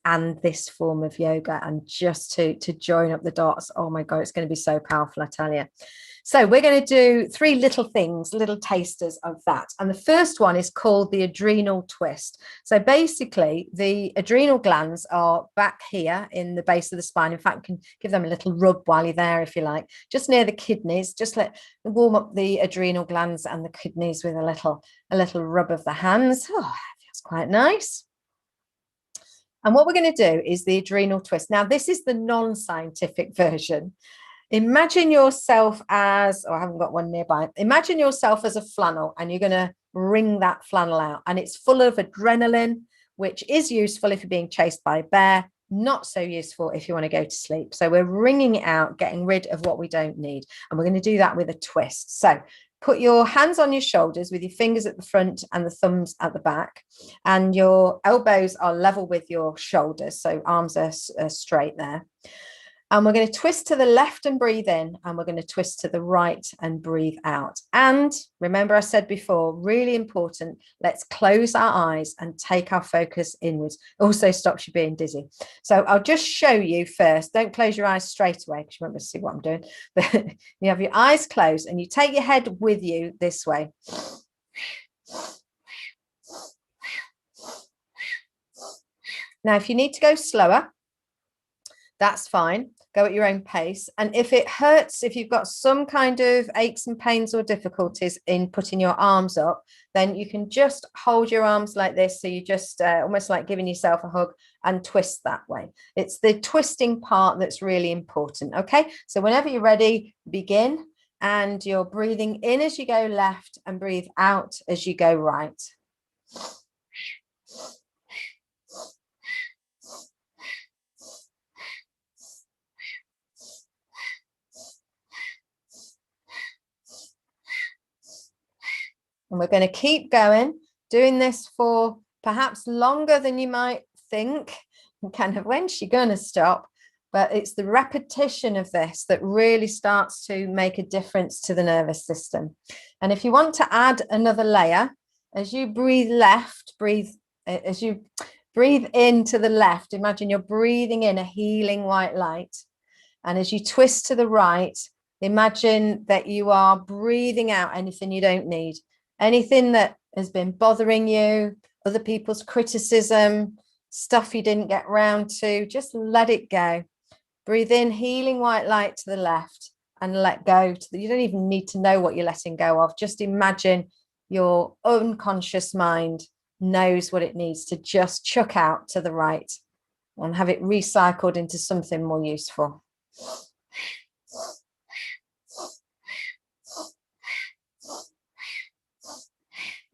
and this form of yoga, and just to join up the dots. Oh my God, it's going to be so powerful, I tell you. So we're going to do 3 little things, little tasters of that. And the first one is called the adrenal twist. So basically the adrenal glands are back here in the base of the spine. In fact, you can give them a little rub while you're there, if you like, just near the kidneys. Just warm up the adrenal glands and the kidneys with a little rub of the hands. Oh, that feels quite nice. And what we're going to do is the adrenal twist. Now, this is the non-scientific version. Imagine yourself as, I haven't got one nearby. Imagine yourself as a flannel, and you're going to wring that flannel out. And it's full of adrenaline, which is useful if you're being chased by a bear, not so useful if you want to go to sleep. So we're wringing it out, getting rid of what we don't need. And we're going to do that with a twist. So put your hands on your shoulders with your fingers at the front and the thumbs at the back, and your elbows are level with your shoulders. So arms are straight there. And we're going to twist to the left and breathe in, and we're going to twist to the right and breathe out. And remember, I said before, really important, let's close our eyes and take our focus inwards. Also stops you being dizzy. So I'll just show you first. Don't close your eyes straight away because you won't be able to see what I'm doing. But you have your eyes closed and you take your head with you this way. Now, if you need to go slower, that's fine. Go at your own pace. And if it hurts, if you've got some kind of aches and pains or difficulties in putting your arms up, then you can just hold your arms like this. So you just almost like giving yourself a hug and twist that way. It's the twisting part that's really important. Okay. So whenever you're ready, begin, and you're breathing in as you go left and breathe out as you go right. And we're going to keep going, doing this for perhaps longer than you might think. Kind of, when's she going to stop? But it's the repetition of this that really starts to make a difference to the nervous system. And if you want to add another layer, as you breathe left, as you breathe into the left, imagine you're breathing in a healing white light. And as you twist to the right, imagine that you are breathing out anything you don't need. Anything that has been bothering you, other people's criticism, stuff you didn't get round to, just let it go. Breathe in, healing white light to the left, and let go. You don't even need to know what you're letting go of. Just imagine your unconscious mind knows what it needs to just chuck out to the right and have it recycled into something more useful.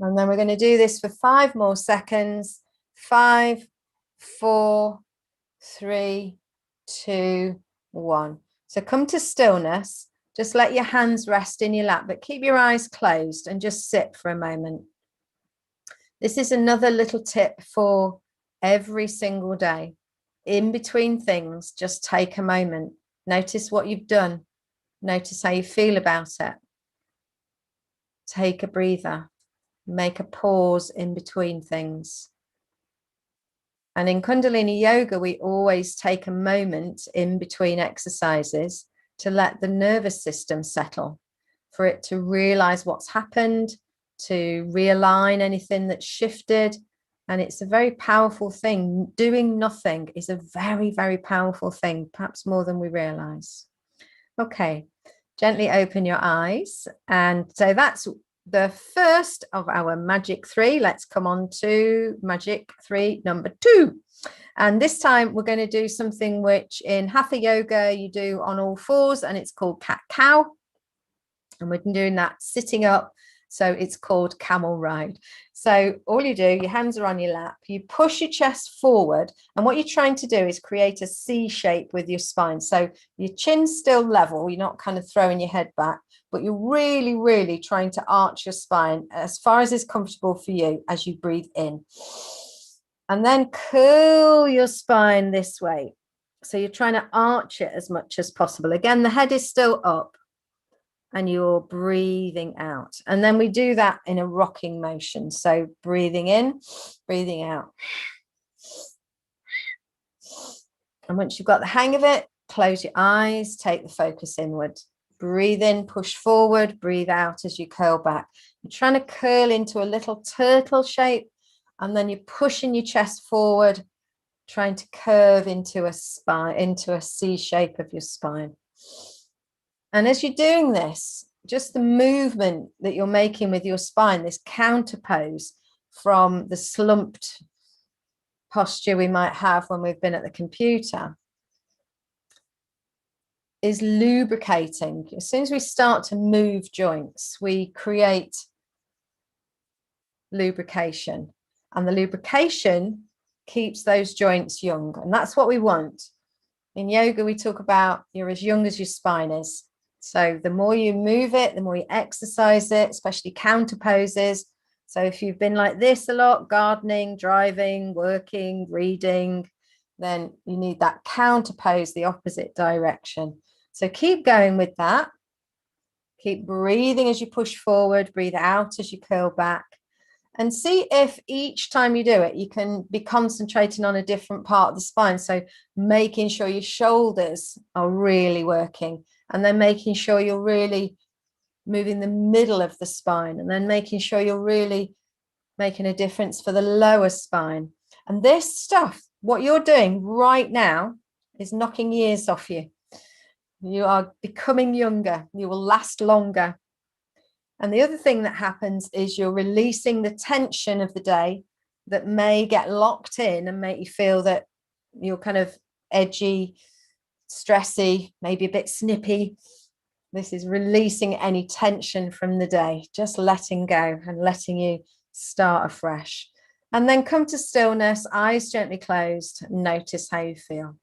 And then we're going to do this for 5 more seconds. 5, 4, 3, 2, 1. So come to stillness. Just let your hands rest in your lap, but keep your eyes closed and just sit for a moment. This is another little tip for every single day. In between things, just take a moment. Notice what you've done. Notice how you feel about it. Take a breather. Make a pause in between things. And in Kundalini Yoga, we always take a moment in between exercises to let the nervous system settle, for it to realize what's happened, to realign anything that's shifted. And it's a very powerful thing. Doing nothing is a very, very powerful thing, perhaps more than we realize. Okay, gently open your eyes. And so that's the first of our magic 3. Let's come on to magic 3 number 2. And this time we're going to do something which in Hatha Yoga you do on all fours, and it's called cat cow. And we're doing that sitting up. So it's called camel ride. So all you do, your hands are on your lap, you push your chest forward, and what you're trying to do is create a C shape with your spine. So your chin's still level, you're not kind of throwing your head back, but you're really, really trying to arch your spine as far as is comfortable for you as you breathe in. And then curl your spine this way. So you're trying to arch it as much as possible. Again, the head is still up, and you're breathing out. And then we do that in a rocking motion. So breathing in, breathing out. And once you've got the hang of it, close your eyes, take the focus inward. Breathe in, push forward, breathe out as you curl back. You're trying to curl into a little turtle shape, and then you're pushing your chest forward, trying to curve into a spine, into a C shape of your spine. And as you're doing this, just the movement that you're making with your spine, this counter pose from the slumped posture we might have when we've been at the computer, is lubricating. As soon as we start to move joints, we create lubrication, and the lubrication keeps those joints young. And that's what we want. In yoga, we talk about you're as young as your spine is. So the more you move it, the more you exercise it, especially counter poses. So if you've been like this a lot, gardening, driving, working, reading, then you need that counter pose, the opposite direction. So keep going with that. Keep breathing as you push forward, breathe out as you curl back. And see if each time you do it, you can be concentrating on a different part of the spine. So making sure your shoulders are really working, and then making sure you're really moving the middle of the spine, and then making sure you're really making a difference for the lower spine. And this stuff, what you're doing right now, is knocking years off you. You are becoming younger. You will last longer. And the other thing that happens is you're releasing the tension of the day that may get locked in and make you feel that you're kind of edgy, stressy, maybe a bit snippy. This is releasing any tension from the day, just letting go and letting you start afresh. And then come to stillness, eyes gently closed. Notice how you feel.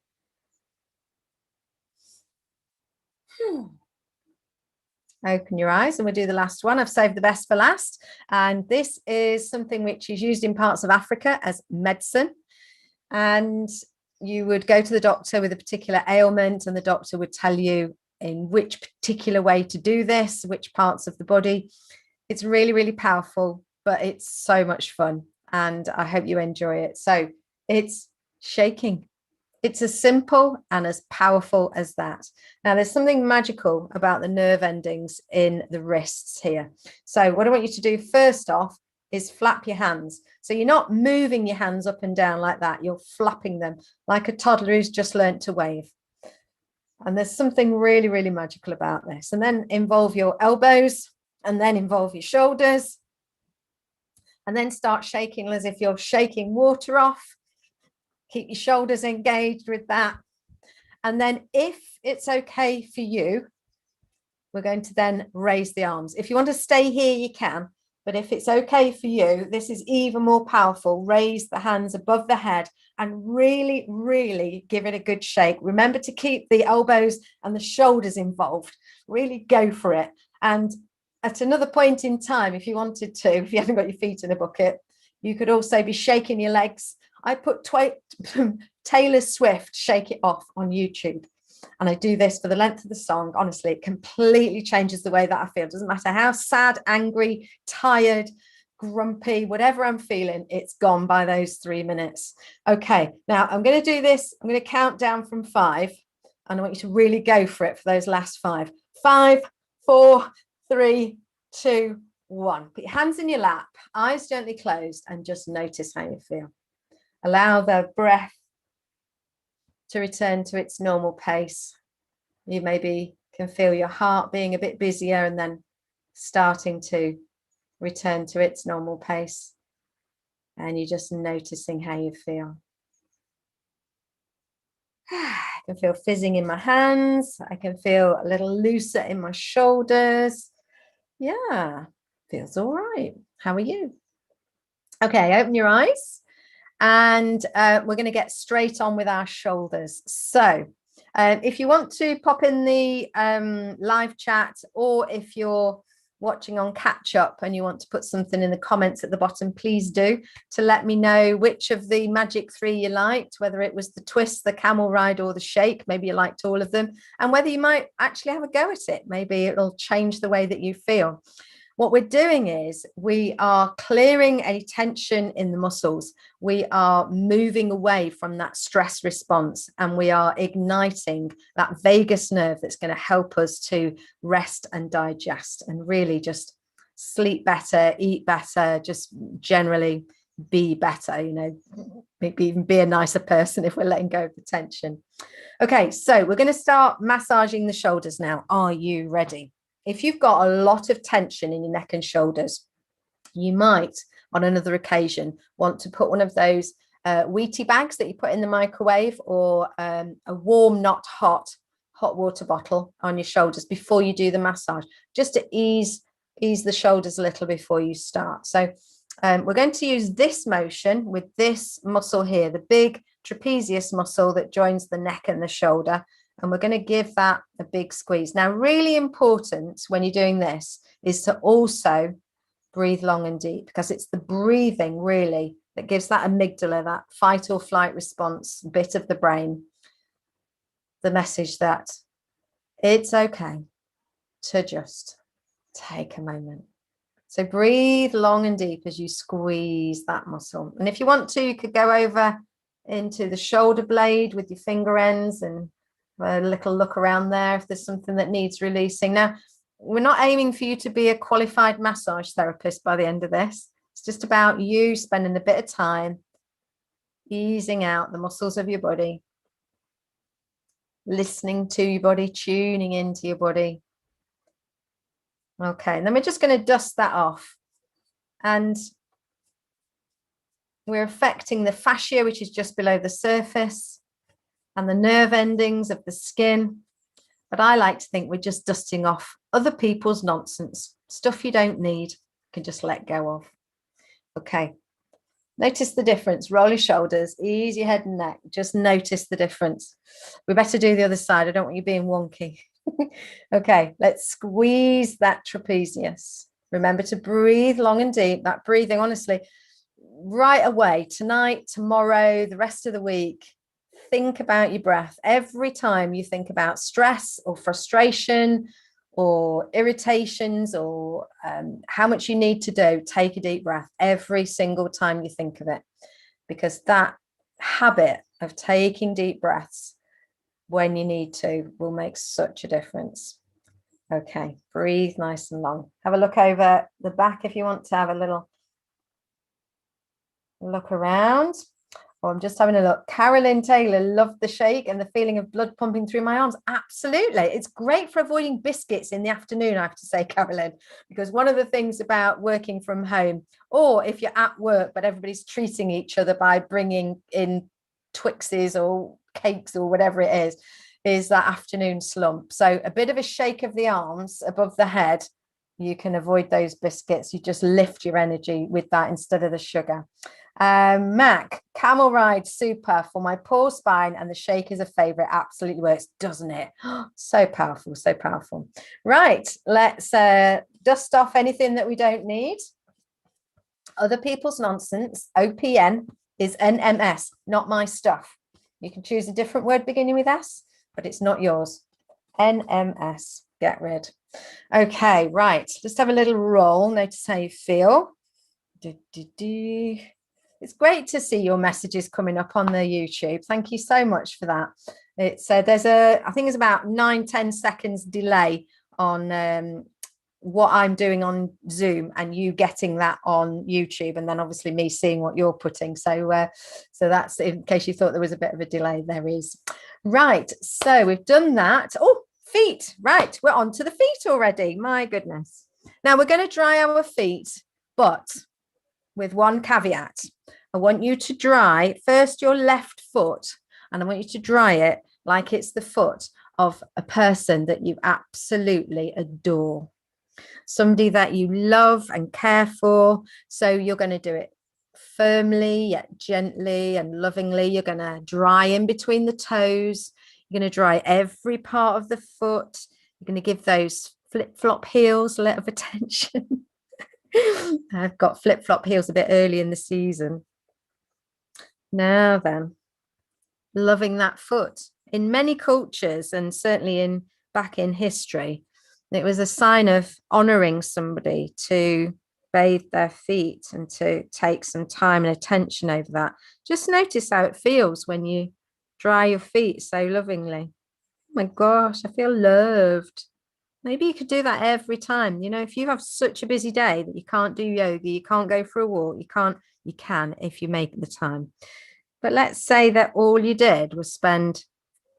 Open your eyes, and we'll do the last one. I've saved the best for last. And this is something which is used in parts of Africa as medicine. And you would go to the doctor with a particular ailment, and the doctor would tell you in which particular way to do this, which parts of the body. It's really, really powerful, but it's so much fun. And I hope you enjoy it. So it's shaking. It's as simple and as powerful as that. Now, there's something magical about the nerve endings in the wrists here. So what I want you to do first off is flap your hands. So you're not moving your hands up and down like that. You're flapping them like a toddler who's just learned to wave. And there's something really, really magical about this. And then involve your elbows, and then involve your shoulders, and then start shaking as if you're shaking water off. Keep your shoulders engaged with that. And then if it's okay for you, we're going to then raise the arms. If you want to stay here, you can. But if it's okay for you, this is even more powerful. Raise the hands above the head and really, really give it a good shake. Remember to keep the elbows and the shoulders involved. Really go for it. And at another point in time, if you wanted to, if you haven't got your feet in a bucket, you could also be shaking your legs. I put Taylor Swift Shake It Off on YouTube, and I do this for the length of the song. Honestly, it completely changes the way that I feel. It doesn't matter how sad, angry, tired, grumpy, whatever I'm feeling, it's gone by those 3 minutes. Okay, now I'm going to do this. I'm going to count down from 5, and I want you to really go for it for those last 5. 5, 4, 3, 2, 1. Put your hands in your lap, eyes gently closed, and just notice how you feel. Allow the breath to return to its normal pace. You maybe can feel your heart being a bit busier and then starting to return to its normal pace. And you're just noticing how you feel. I can feel fizzing in my hands. I can feel a little looser in my shoulders. Yeah, feels all right. How are you? Okay, open your eyes. And we're going to get straight on with our shoulders. So if you want to pop in the live chat, or if you're watching on catch up and you want to put something in the comments at the bottom, please do, to let me know which of the magic 3 you liked, whether it was the twist, the camel ride, or the shake. Maybe you liked all of them, and whether you might actually have a go at it. Maybe it'll change the way that you feel. What we're doing is we are clearing any tension in the muscles. We are moving away from that stress response, and we are igniting that vagus nerve that's going to help us to rest and digest and really just sleep better, eat better, just generally be better, you know, maybe even be a nicer person if we're letting go of the tension. Okay, so we're going to start massaging the shoulders now. Are you ready? If you've got a lot of tension in your neck and shoulders, you might, on another occasion, want to put one of those Wheatie bags that you put in the microwave, or a warm, not hot water bottle on your shoulders before you do the massage, just to ease the shoulders a little before you start. So we're going to use this motion with this muscle here, the big trapezius muscle that joins the neck and the shoulder. And we're going to give that a big squeeze. Now, really important when you're doing this is to also breathe long and deep, because it's the breathing really that gives that amygdala, that fight or flight response bit of the brain, the message that it's okay to just take a moment. So breathe long and deep as you squeeze that muscle. And if you want to, you could go over into the shoulder blade with your finger ends and a little look around there if there's something that needs releasing. Now, we're not aiming for you to be a qualified massage therapist by the end of this. It's just about you spending a bit of time easing out the muscles of your body, listening to your body, tuning into your body. Okay, and then we're just going to dust that off. And we're affecting the fascia, which is just below the surface, and the nerve endings of the skin. But I like to think we're just dusting off other people's nonsense, stuff you don't need, you can just let go of. Okay, notice the difference. Roll your shoulders, ease your head and neck, just notice the difference. We better do the other side. I don't want you being wonky. Okay, let's squeeze that trapezius. Remember to breathe long and deep. That breathing, honestly, right away, tonight, tomorrow, the rest of the week, think about your breath. Every time you think about stress or frustration or irritations or how much you need to do, take a deep breath every single time you think of it, because that habit of taking deep breaths when you need to will make such a difference. Okay, breathe nice and long. Have a look over the back if you want to have a little look around. Oh, I'm just having a look. Carolyn Taylor loved the shake and the feeling of blood pumping through my arms. Absolutely. It's great for avoiding biscuits in the afternoon, I have to say, Carolyn, because one of the things about working from home, or if you're at work, but everybody's treating each other by bringing in Twixes or cakes or whatever it is that afternoon slump. So a bit of a shake of the arms above the head, you can avoid those biscuits. You just lift your energy with that instead of the sugar. Mac, camel ride, super for my poor spine, and the shake is a favorite. Absolutely works, doesn't it? So powerful, so powerful. Right, let's dust off anything that we don't need. Other people's nonsense. OPN is NMS, not my stuff. You can choose a different word beginning with S, but it's not yours. NMS, get rid. Okay, right, just have a little roll. Notice how you feel. It's great to see your messages coming up on the YouTube. Thank you so much for that. It's there's I think it's about 9-10 seconds delay on what I'm doing on Zoom and you getting that on YouTube, and then obviously me seeing what you're putting. So so that's in case you thought there was a bit of a delay. There is. Right, so we've done that. Oh, feet. Right, we're on to the feet already. My goodness. Now we're going to dry our feet, but with one caveat. I want you to dry first your left foot, and I want you to dry it like it's the foot of a person that you absolutely adore, somebody that you love and care for. So you're going to do it firmly yet gently and lovingly. You're going to dry in between the toes. You're going to dry every part of the foot. You're going to give those flip-flop heels, a lot of attention. I've got flip-flop heels a bit early in the season. Now then, loving that foot. In many cultures, and certainly back in history, it was a sign of honoring somebody to bathe their feet and to take some time and attention over that. Just notice how it feels when you dry your feet so lovingly. Oh my gosh, I feel loved. Maybe you could do that every time. You know, if you have such a busy day that you can't do yoga, you can't go for a walk, you can if you make the time. But let's say that all you did was spend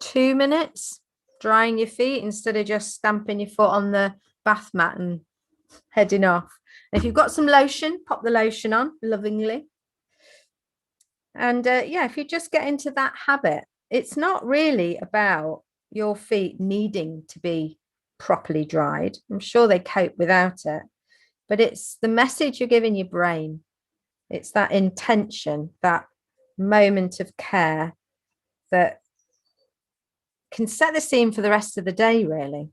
2 minutes drying your feet instead of just stamping your foot on the bath mat and heading off. And if you've got some lotion, pop the lotion on lovingly. And yeah, if you just get into that habit, it's not really about your feet needing to be properly dried. I'm sure they cope without it, but it's the message you're giving your brain. It's that intention, that moment of care that can set the scene for the rest of the day, really.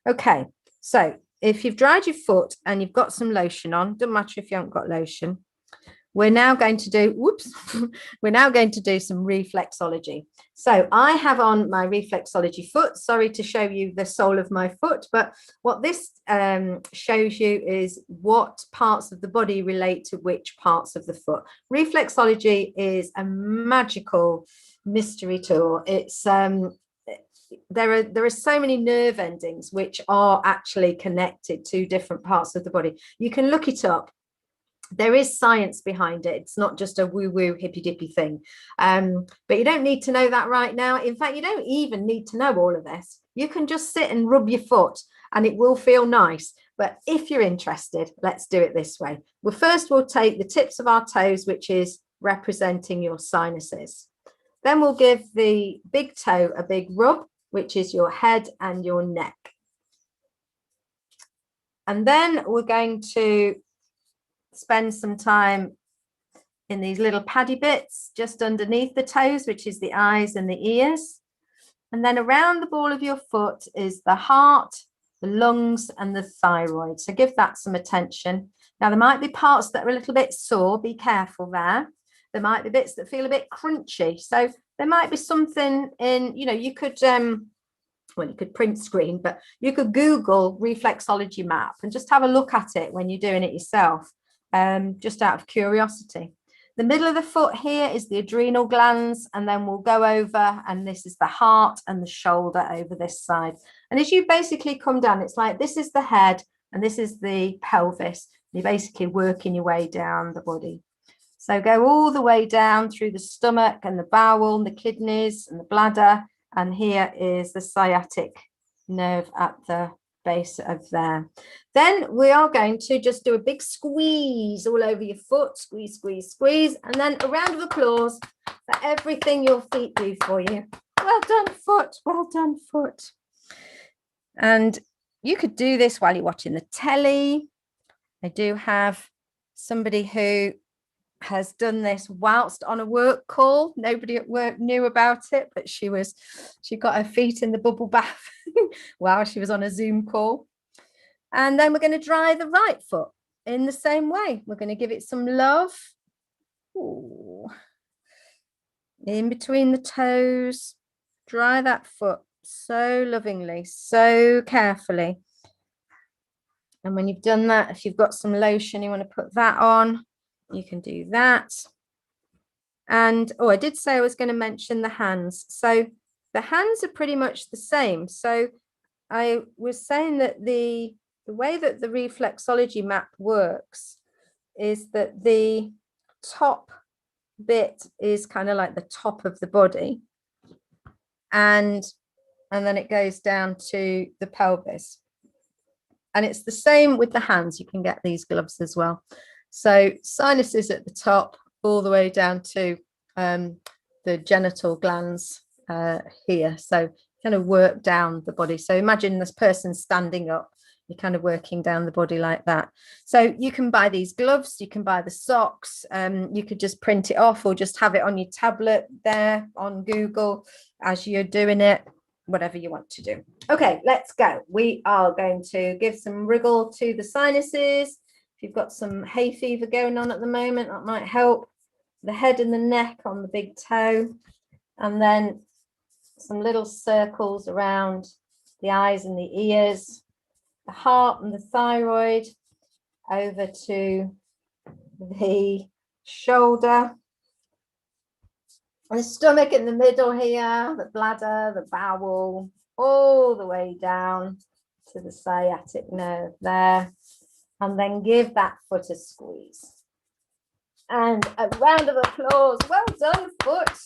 Okay, so if you've dried your foot and you've got some lotion on, doesn't matter if you haven't got lotion, we're now going to do some reflexology. So I have on my reflexology foot. Sorry to show you the sole of my foot, but what this shows you is what parts of the body relate to which parts of the foot. Reflexology is a magical mystery tool. It's there are so many nerve endings which are actually connected to different parts of the body. You can look it up. There is science behind it. It's not just a woo-woo hippy-dippy thing. But you don't need to know that right now. In fact, you don't even need to know all of this. You can just sit and rub your foot and it will feel nice. But if you're interested, let's do it this way. Well, first we'll take the tips of our toes, which is representing your sinuses. Then we'll give the big toe a big rub, which is your head and your neck. And then we're going to spend some time in these little paddy bits just underneath the toes, which is the eyes and the ears. And then around the ball of your foot is the heart, the lungs, and the thyroid. So give that some attention. Now, there might be parts that are a little bit sore. Be careful there. There might be bits that feel a bit crunchy. So there might be something in, you know, you could well, you could print screen, but you could Google reflexology map and just have a look at it when you're doing it yourself. Just out of curiosity. The middle of the foot here is the adrenal glands, and then we'll go over, and this is the heart and the shoulder over this side. And as you basically come down, it's like this is the head and this is the pelvis. You're basically working your way down the body. So go all the way down through the stomach and the bowel and the kidneys and the bladder. And here is the sciatic nerve at the base of there. Then we are going to just do a big squeeze all over your foot. Squeeze, squeeze, squeeze. And then a round of applause for everything your feet do for you. Well done, foot. Well done, foot. And you could do this while you're watching the telly. I do have somebody who has done this whilst on a work call. Nobody at work knew about it, but she got her feet in the bubble bath while she was on a Zoom call. And then we're going to dry the right foot in the same way. We're going to give it some love. Ooh. In between the toes, dry that foot so lovingly, so carefully. And when you've done that, if you've got some lotion, you want to put that on, you can do that. And I did say I was going to mention the hands. So the hands are pretty much the same. So I was saying that the way that the reflexology map works is that the top bit is kind of like the top of the body, and then it goes down to the pelvis. And it's the same with the hands. You can get these gloves as well. So sinuses at the top, all the way down to the genital glands here. So kind of work down the body. So imagine this person standing up. You're kind of working down the body like that. So you can buy these gloves. You can buy the socks. You could just print it off or just have it on your tablet there on Google as you're doing it. whatever you want to do. Okay, let's go. We are going to give some wriggle to the sinuses. If you've got some hay fever going on at the moment, that might help. The head and the neck on the big toe, and then some little circles around the eyes and the ears, the heart and the thyroid, over to the shoulder, and the stomach in the middle here, the bladder, the bowel, all the way down to the sciatic nerve there. And then give that foot a squeeze. And a round of applause. Well done, foot.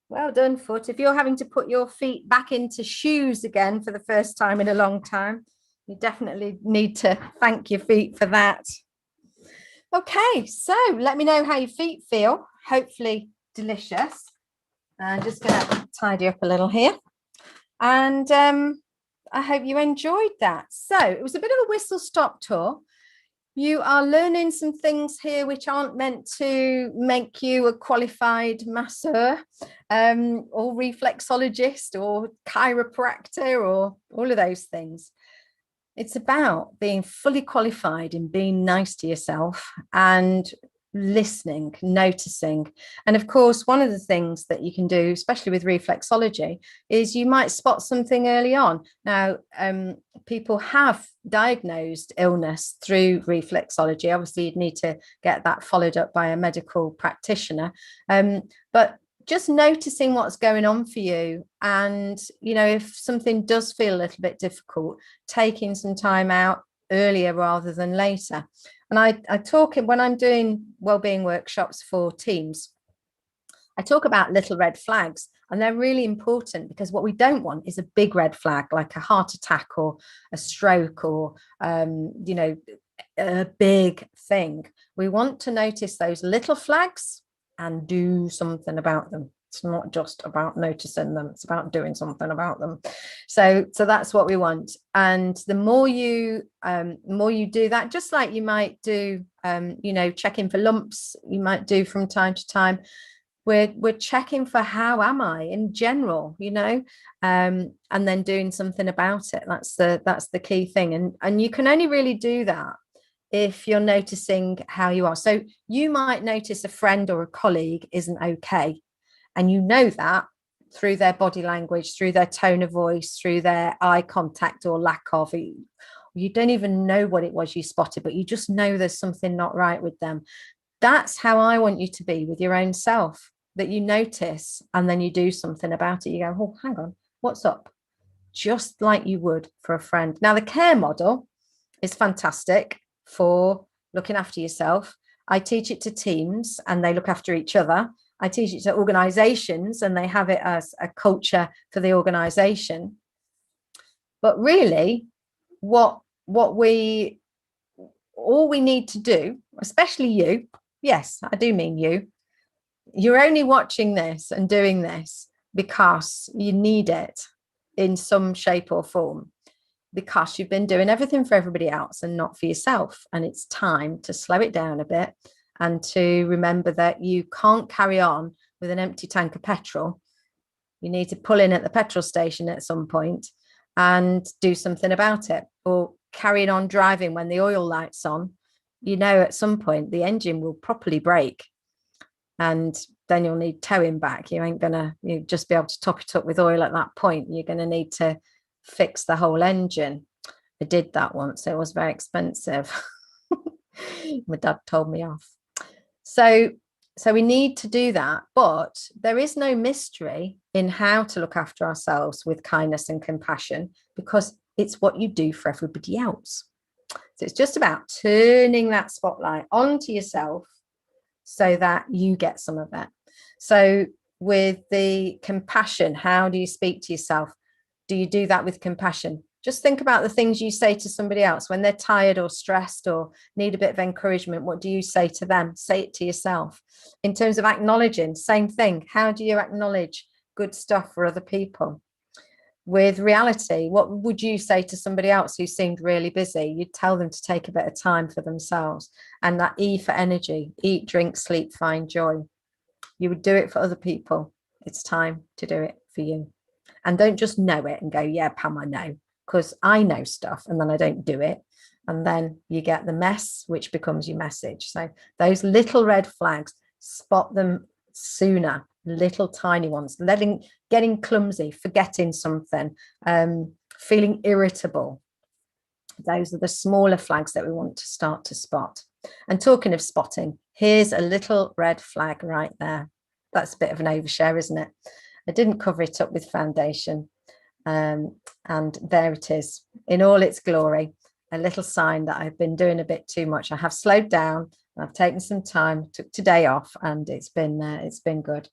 Well done, foot. If you're having to put your feet back into shoes again for the first time in a long time, you definitely need to thank your feet for that. Okay, so let me know how your feet feel. Hopefully delicious. I'm just going to tidy up a little here. And I hope you enjoyed that. So it was a bit of a whistle-stop tour. You are learning some things here which aren't meant to make you a qualified masseur or reflexologist or chiropractor or all of those things. It's about being fully qualified in being nice to yourself and listening, noticing. And of course, one of the things that you can do, especially with reflexology, is you might spot something early on. Now, people have diagnosed illness through reflexology. Obviously, you'd need to get that followed up by a medical practitioner. But just noticing what's going on for you, and if something does feel a little bit difficult, taking some time out earlier rather than later. And I talk, when I'm doing wellbeing workshops for teams, I talk about little red flags, and they're really important, because what we don't want is a big red flag like a heart attack or a stroke or a big thing. We want to notice those little flags and do something about them. It's not just about noticing them, it's about doing something about them. So that's what we want. And the more you do that, just like you might do checking for lumps, you might do from time to time, we're checking for how am I in general, and then doing something about it. That's the key thing. And you can only really do that if you're noticing how you are. So you might notice a friend or a colleague isn't okay, and you know that through their body language, through their tone of voice, through their eye contact or lack of. You don't even know what it was you spotted, but you just know there's something not right with them. That's how I want you to be with your own self, that you notice and then you do something about it. You go, oh, hang on, what's up? Just like you would for a friend. Now, the care model is fantastic for looking after yourself. I teach it to teams and they look after each other. I teach it to organizations and they have it as a culture for the organization. But really, all we need to do, especially you, yes, I do mean you're only watching this and doing this because you need it in some shape or form, because you've been doing everything for everybody else and not for yourself. And it's time to slow it down a bit and to remember that you can't carry on with an empty tank of petrol. You need to pull in at the petrol station at some point and do something about it, or carrying on driving when the oil light's on. At some point the engine will properly break, and then you'll need towing back. You ain't gonna just be able to top it up with oil at that point. You're going to need to fix the whole engine. I did that once. It was very expensive. My dad told me off. So we need to do that, but there is no mystery in how to look after ourselves with kindness and compassion, because it's what you do for everybody else. So it's just about turning that spotlight onto yourself so that you get some of it. So with the compassion, how do you speak to yourself? Do you do that with compassion? Just think about the things you say to somebody else when they're tired or stressed or need a bit of encouragement. What do you say to them? Say it to yourself. In terms of acknowledging, same thing. How do you acknowledge good stuff for other people? With reality, what would you say to somebody else who seemed really busy? You'd tell them to take a bit of time for themselves. And that E for energy: eat, drink, sleep, find joy. You would do it for other people. It's time to do it for you. And don't just know it and go, yeah, Pam, I know, because I know stuff and then I don't do it. And then you get the mess, which becomes your message. So those little red flags, spot them sooner, little tiny ones, getting clumsy, forgetting something, feeling irritable. Those are the smaller flags that we want to start to spot. And talking of spotting, here's a little red flag right there. That's a bit of an overshare, isn't it? I didn't cover it up with foundation. And there it is in all its glory, a little sign that I've been doing a bit too much. I have slowed down. I've taken some time, took today off, and it's been good.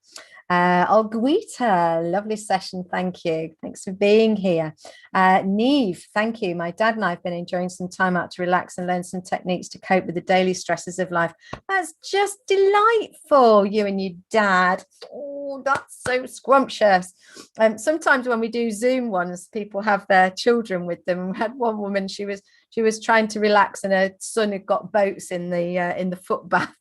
Olguita, lovely session. Thank you. Thanks for being here. Neve, thank you. My dad and I have been enjoying some time out to relax and learn some techniques to cope with the daily stresses of life. That's just delightful. You and your dad. Oh, that's so scrumptious. Sometimes when we do Zoom ones, people have their children with them. We had one woman, she was trying to relax and her son had got boats in the foot bath.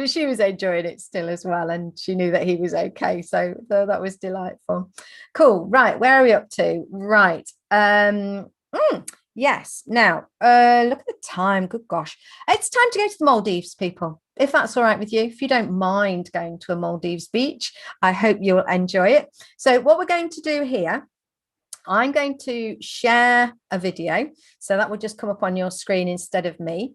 She was enjoying it still as well, and she knew that he was okay, so that was delightful. Cool. Right, where are we up to? Right. Yes, now look at the time. Good gosh, it's time to go to the Maldives, people, if that's all right with you. If you don't mind going to a Maldives beach, I hope you'll enjoy it. So what we're going to do here, I'm going to share a video, so that will just come up on your screen instead of me.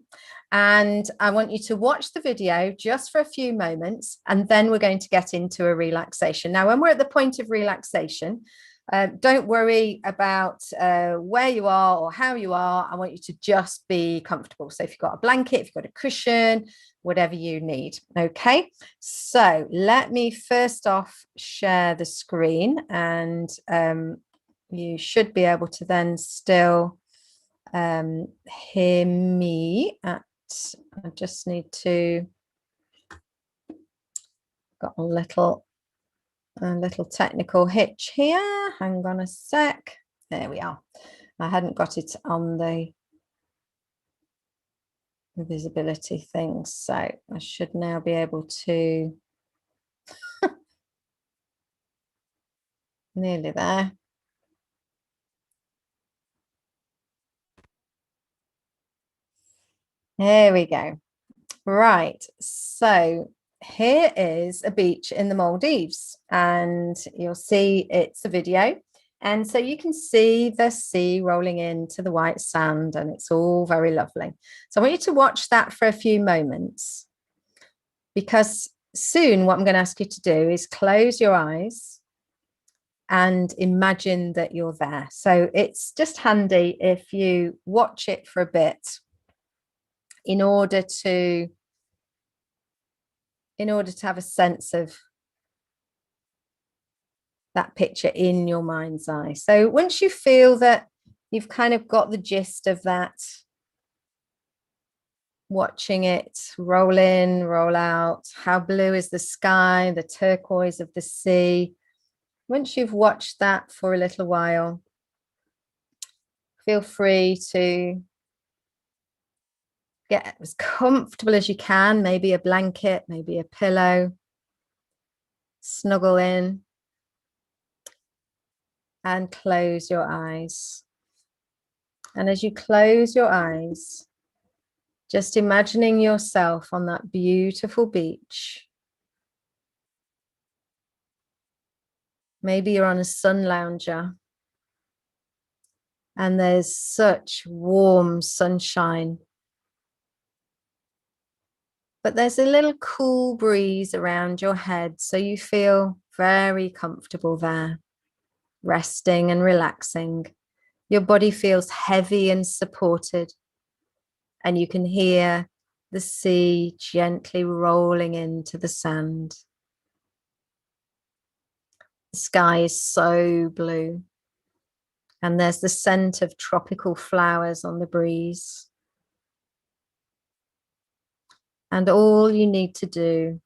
And I want you to watch the video just for a few moments, and then we're going to get into a relaxation. Now, when we're at the point of relaxation, don't worry about where you are or how you are. I want you to just be comfortable. So if you've got a blanket, if you've got a cushion, whatever you need. Okay, so let me first off share the screen, and you should be able to then still hear me. I just need to, got a little technical hitch here. Hang on a sec. There we are. I hadn't got it on the visibility thing, so I should now be able to nearly there. There we go. Right, so here is a beach in the Maldives, and you'll see it's a video. And so you can see the sea rolling into the white sand, and it's all very lovely. So I want you to watch that for a few moments, because soon what I'm going to ask you to do is close your eyes and imagine that you're there. So it's just handy if you watch it for a bit in order to have a sense of that picture in your mind's eye. So once you feel that you've kind of got the gist of that, watching it roll in, roll out, how blue is the sky, the turquoise of the sea. Once you've watched that for a little while, feel free to get as comfortable as you can, maybe a blanket, maybe a pillow, snuggle in and close your eyes. And as you close your eyes, just imagining yourself on that beautiful beach. Maybe you're on a sun lounger and there's such warm sunshine, but there's a little cool breeze around your head, so you feel very comfortable there, resting and relaxing. Your body feels heavy and supported, and you can hear the sea gently rolling into the sand. The sky is so blue, and there's the scent of tropical flowers on the breeze. And all you need to do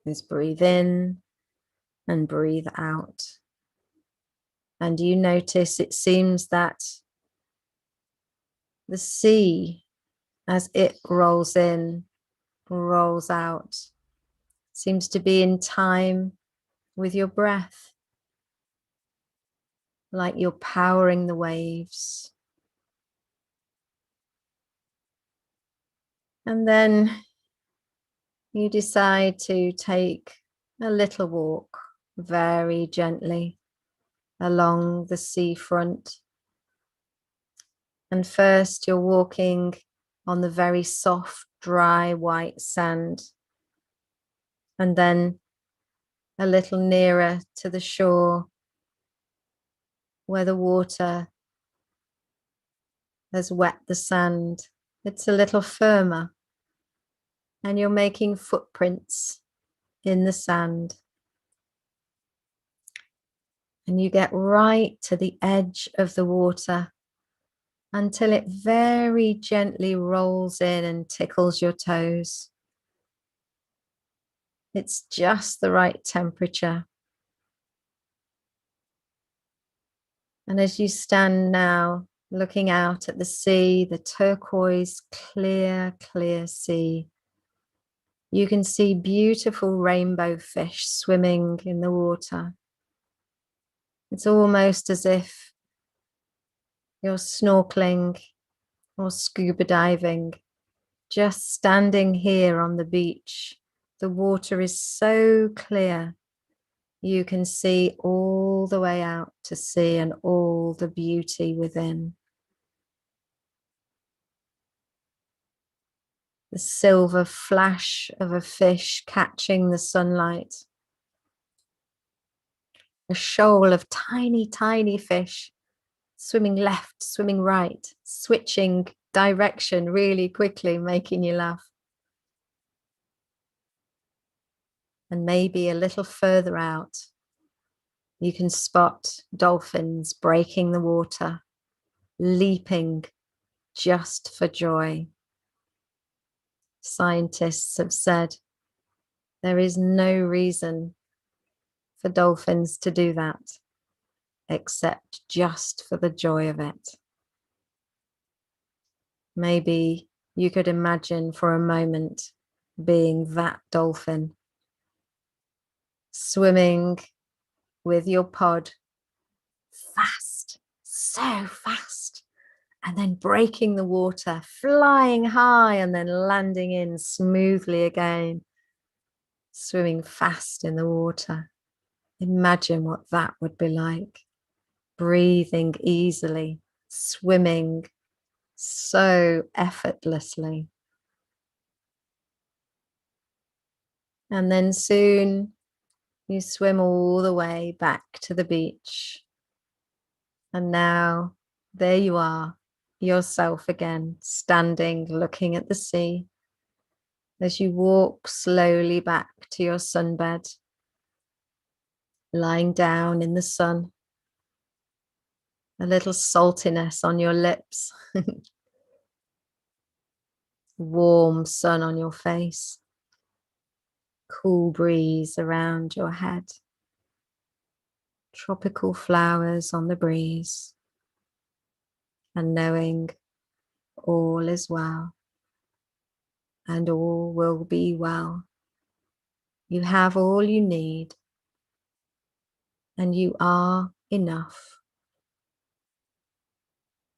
is breathe in and breathe out. And you notice it seems that the sea, as it rolls in, rolls out, seems to be in time with your breath. like you're powering the waves. And then you decide to take a little walk very gently along the seafront. And first you're walking on the very soft, dry, white sand. And then a little nearer to the shore where the water has wet the sand. It's a little firmer and you're making footprints in the sand. And you get right to the edge of the water until it very gently rolls in and tickles your toes. It's just the right temperature. And as you stand now, looking out at the sea, the turquoise, clear, clear sea, you can see beautiful rainbow fish swimming in the water. It's almost as if you're snorkeling or scuba diving, just standing here on the beach. The water is so clear. You can see all the way out to sea and all the beauty within. The silver flash of a fish catching the sunlight. A shoal of tiny, tiny fish swimming left, swimming right, switching direction really quickly, making you laugh. And maybe a little further out, you can spot dolphins breaking the water, leaping just for joy. Scientists have said there is no reason for dolphins to do that except just for the joy of it. Maybe you could imagine for a moment being that dolphin, swimming with your pod fast, so fast, and then breaking the water, flying high and then landing in smoothly again, swimming fast in the water. Imagine what that would be like, breathing easily, swimming so effortlessly. And then soon you swim all the way back to the beach. And now there you are, yourself again, standing, looking at the sea as you walk slowly back to your sunbed, lying down in the sun, a little saltiness on your lips, warm sun on your face, cool breeze around your head, tropical flowers on the breeze, and knowing all is well and all will be well. You have all you need and you are enough.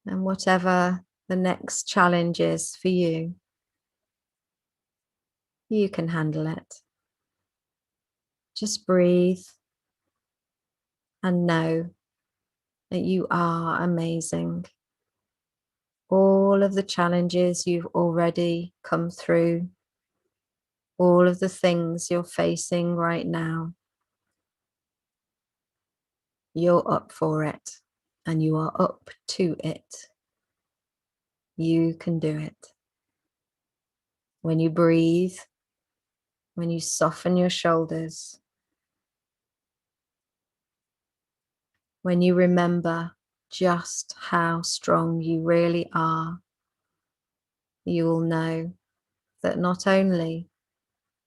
And whatever the next challenge is for you, you can handle it. Just breathe and know that you are amazing. All of the challenges you've already come through, all of the things you're facing right now, you're up for it and you are up to it. You can do it. When you breathe, when you soften your shoulders, when you remember just how strong you really are, you will know that not only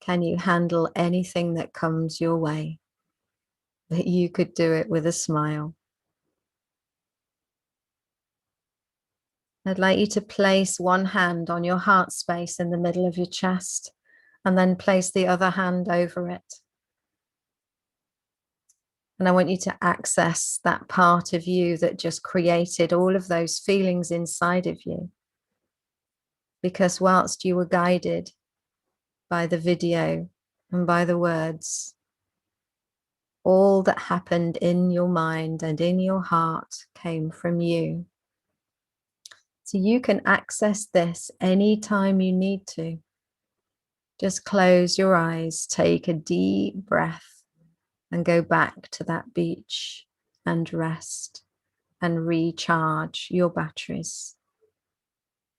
can you handle anything that comes your way, but you could do it with a smile. I'd like you to place one hand on your heart space in the middle of your chest and then place the other hand over it. And I want you to access that part of you that just created all of those feelings inside of you. Because whilst you were guided by the video and by the words, all that happened in your mind and in your heart came from you. So you can access this anytime you need to. Just close your eyes, take a deep breath, and go back to that beach and rest and recharge your batteries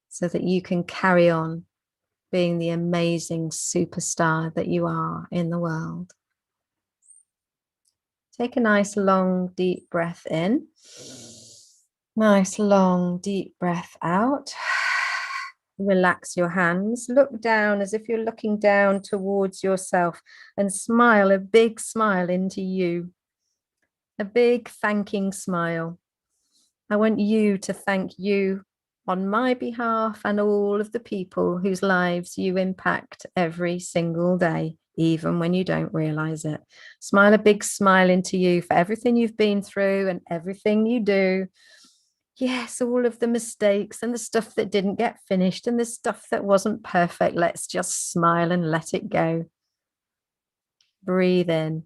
so that you can carry on being the amazing superstar that you are in the world. Take a nice long deep breath in. Nice long deep breath out. Relax your hands. Look down as if you're looking down towards yourself and smile a big smile into you. A big thanking smile. I want you to thank you on my behalf and all of the people whose lives you impact every single day, even when you don't realize it. Smile a big smile into you for everything you've been through and everything you do. Yes, all of the mistakes and the stuff that didn't get finished and the stuff that wasn't perfect. Let's just smile and let it go. Breathe in,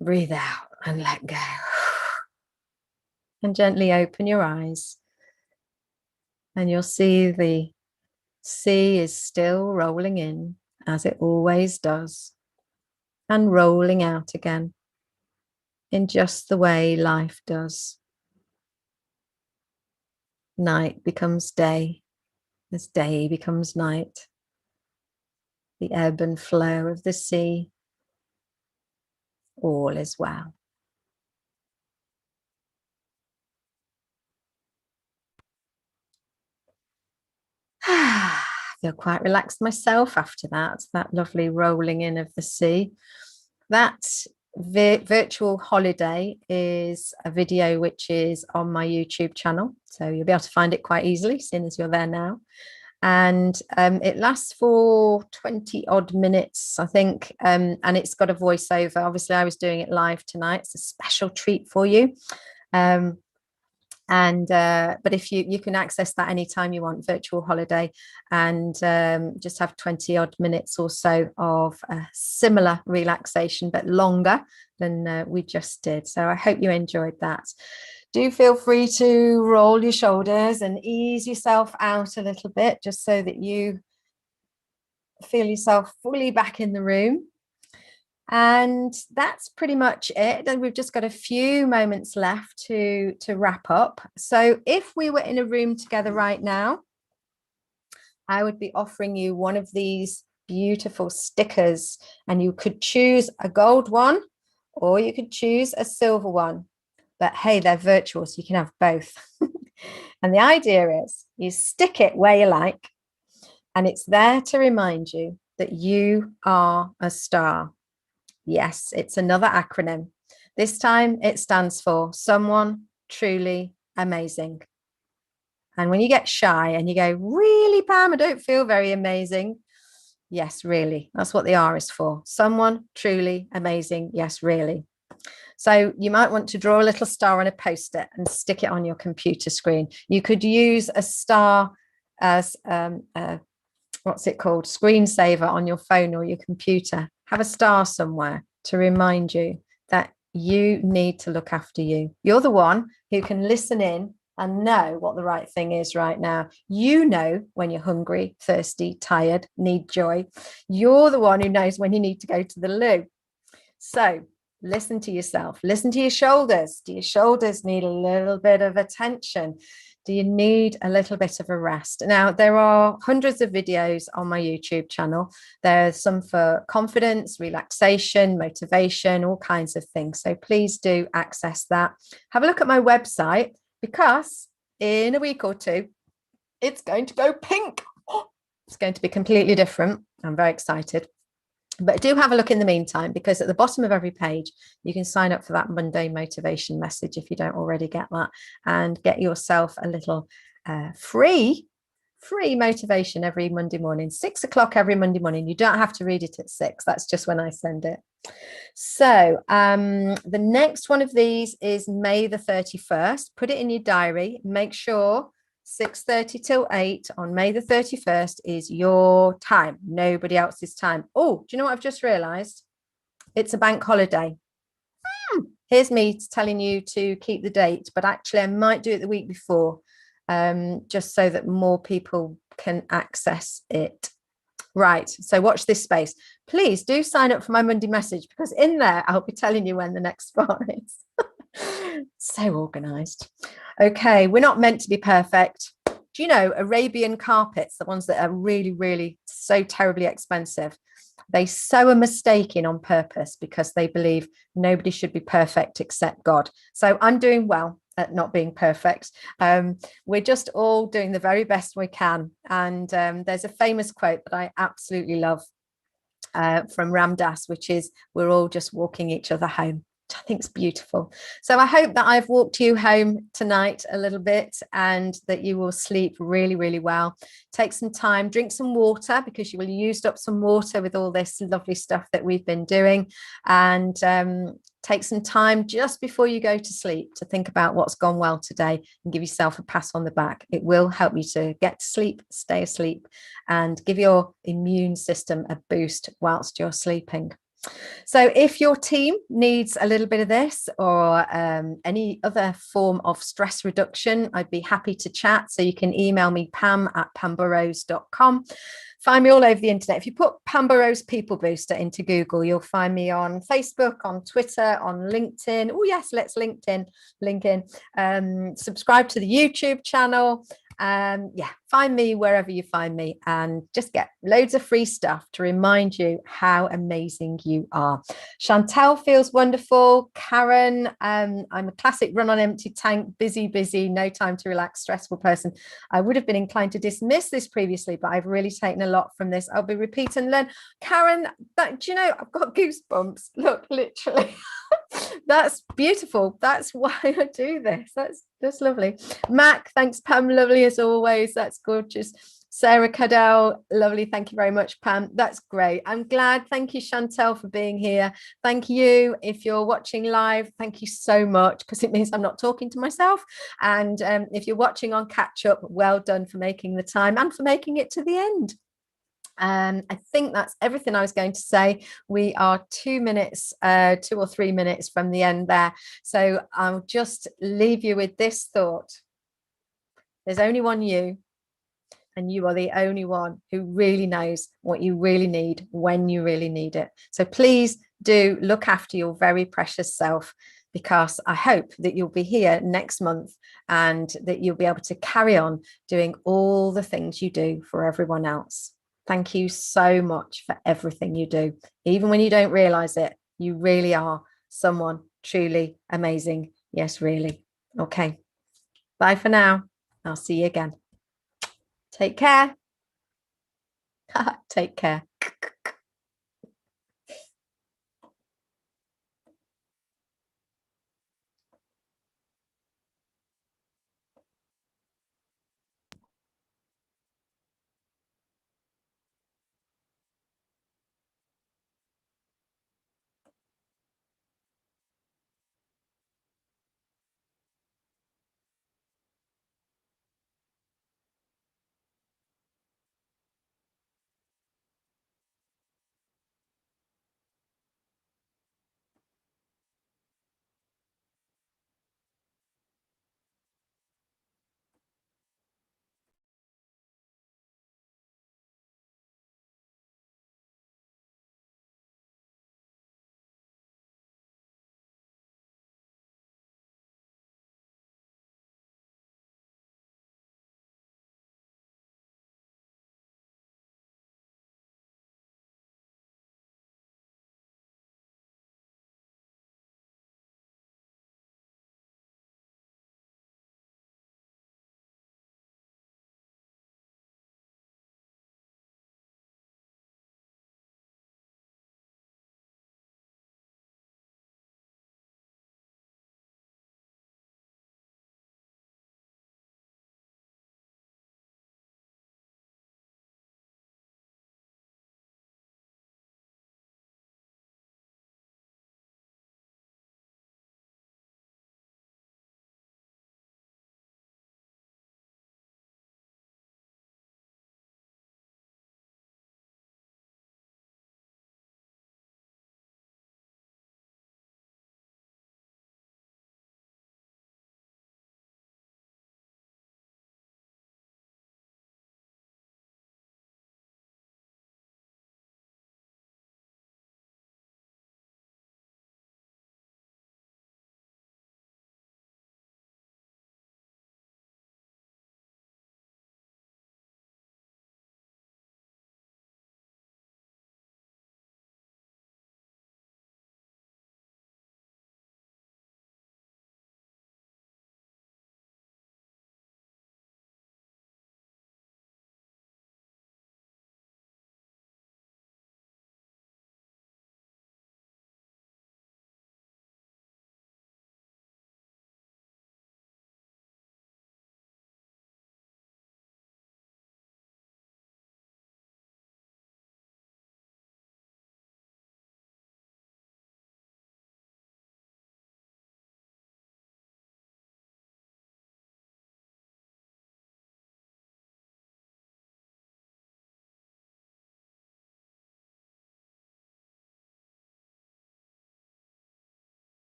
breathe out, and let go. And gently open your eyes. And you'll see the sea is still rolling in, as it always does, and rolling out again in just the way life does. Night becomes day as day becomes night. The ebb and flow of the sea, all is well. I feel quite relaxed myself after that lovely rolling in of the sea. That virtual holiday is a video which is on my YouTube channel, so you'll be able to find it quite easily, seeing as you're there now. And it lasts for 20 odd minutes, I think, and it's got a voiceover. Obviously, I was doing it live tonight. It's a special treat for you. But if you can access that anytime you want, virtual holiday, and just have 20 odd minutes or so of similar relaxation, but longer than we just did. So I hope you enjoyed that. Do feel free to roll your shoulders and ease yourself out a little bit, just so that you feel yourself fully back in the room. And that's pretty much it. And we've just got a few moments left to wrap up. So if we were in a room together right now, I would be offering you one of these beautiful stickers, and you could choose a gold one or you could choose a silver one. But hey, they're virtual, so you can have both. And the idea is you stick it where you like, and it's there to remind you that you are a star. Yes, it's another acronym. This time it stands for someone truly amazing. And when you get shy and you go, really, Pam, I don't feel very amazing. Yes, really. That's what the R is for. Someone truly amazing. Yes, really. So you might want to draw a little star on a post-it and stick it on your computer screen. You could use a star as what's it called? Screensaver on your phone or your computer. Have a star somewhere to remind you that you need to look after you. You're the one who can listen in and know what the right thing is right now. You know when you're hungry, thirsty, tired, need joy. You're the one who knows when you need to go to the loo. So listen to yourself. Listen to your shoulders. Do your shoulders need a little bit of attention? Do you need a little bit of a rest? Now, there are hundreds of videos on my YouTube channel. There's some for confidence, relaxation, motivation, all kinds of things. So please do access that. Have a look at my website, because in a week or two, it's going to go pink. It's going to be completely different. I'm very excited. But do have a look in the meantime, because at the bottom of every page, you can sign up for that Monday motivation message if you don't already get that, and get yourself a little free free motivation every Monday morning, 6 o'clock every Monday morning. You don't have to read it at 6. That's just when I send it. So the next one of these is May the 31st. Put it in your diary. Make sure 6:30 till 8 on May the 31st is your time, nobody else's time. Oh, do you know what I've just realized? It's a bank holiday. Here's me telling you to keep the date, but actually I might do it the week before, just so that more people can access it. Right, so watch this space. Please do sign up for my Monday message, because in there I'll be telling you when the next spa is. So organized. Okay, we're not meant to be perfect. Do you know Arabian carpets, the ones that are really, really so terribly expensive? They sew a mistake in on purpose because they believe nobody should be perfect except God. So I'm doing well at not being perfect. We're just all doing the very best we can. And there's a famous quote that I absolutely love from Ram Dass, which is, we're all just walking each other home. I think it's beautiful. So I hope that I've walked you home tonight a little bit, and that you will sleep really, really well. Take some time, drink some water, because you will have used up some water with all this lovely stuff that we've been doing. And take some time just before you go to sleep to think about what's gone well today and give yourself a pat on the back. It will help you to get to sleep, stay asleep, and give your immune system a boost whilst you're sleeping. So if your team needs a little bit of this, or any other form of stress reduction, I'd be happy to chat. So you can email me, pam@pamburrows.com. Find me all over the internet. If you put Pam Burrows People Booster into Google, you'll find me on Facebook, on Twitter, on LinkedIn. Oh yes, let's link in. Subscribe to the YouTube channel. Yeah, find me wherever you find me, and just get loads of free stuff to remind you how amazing you are. Chantel feels wonderful. Karen, I'm a classic run on empty tank, busy, no time to relax, stressful person. I would have been inclined to dismiss this previously, but I've really taken a lot from this. I'll be repeat and learn. Karen, do you know, I've got goosebumps. Look, literally. That's beautiful. That's why I do this. That's lovely. Mac, thanks, Pam. Lovely as always. That's gorgeous. Sarah Cadell, lovely. Thank you very much, Pam. That's great. I'm glad. Thank you, Chantel, for being here. Thank you. If you're watching live, thank you so much, because it means I'm not talking to myself. And if you're watching on catch up, well done for making the time and for making it to the end. I think that's everything I was going to say. We are 2 minutes, 2 or 3 minutes from the end there. So I'll just leave you with this thought. There's only one you, and you are the only one who really knows what you really need when you really need it. So please do look after your very precious self, because I hope that you'll be here next month and that you'll be able to carry on doing all the things you do for everyone else. Thank you so much for everything you do. Even when you don't realize it, you really are someone truly amazing. Yes, really. Okay. Bye for now. I'll see you again. Take care. Take care.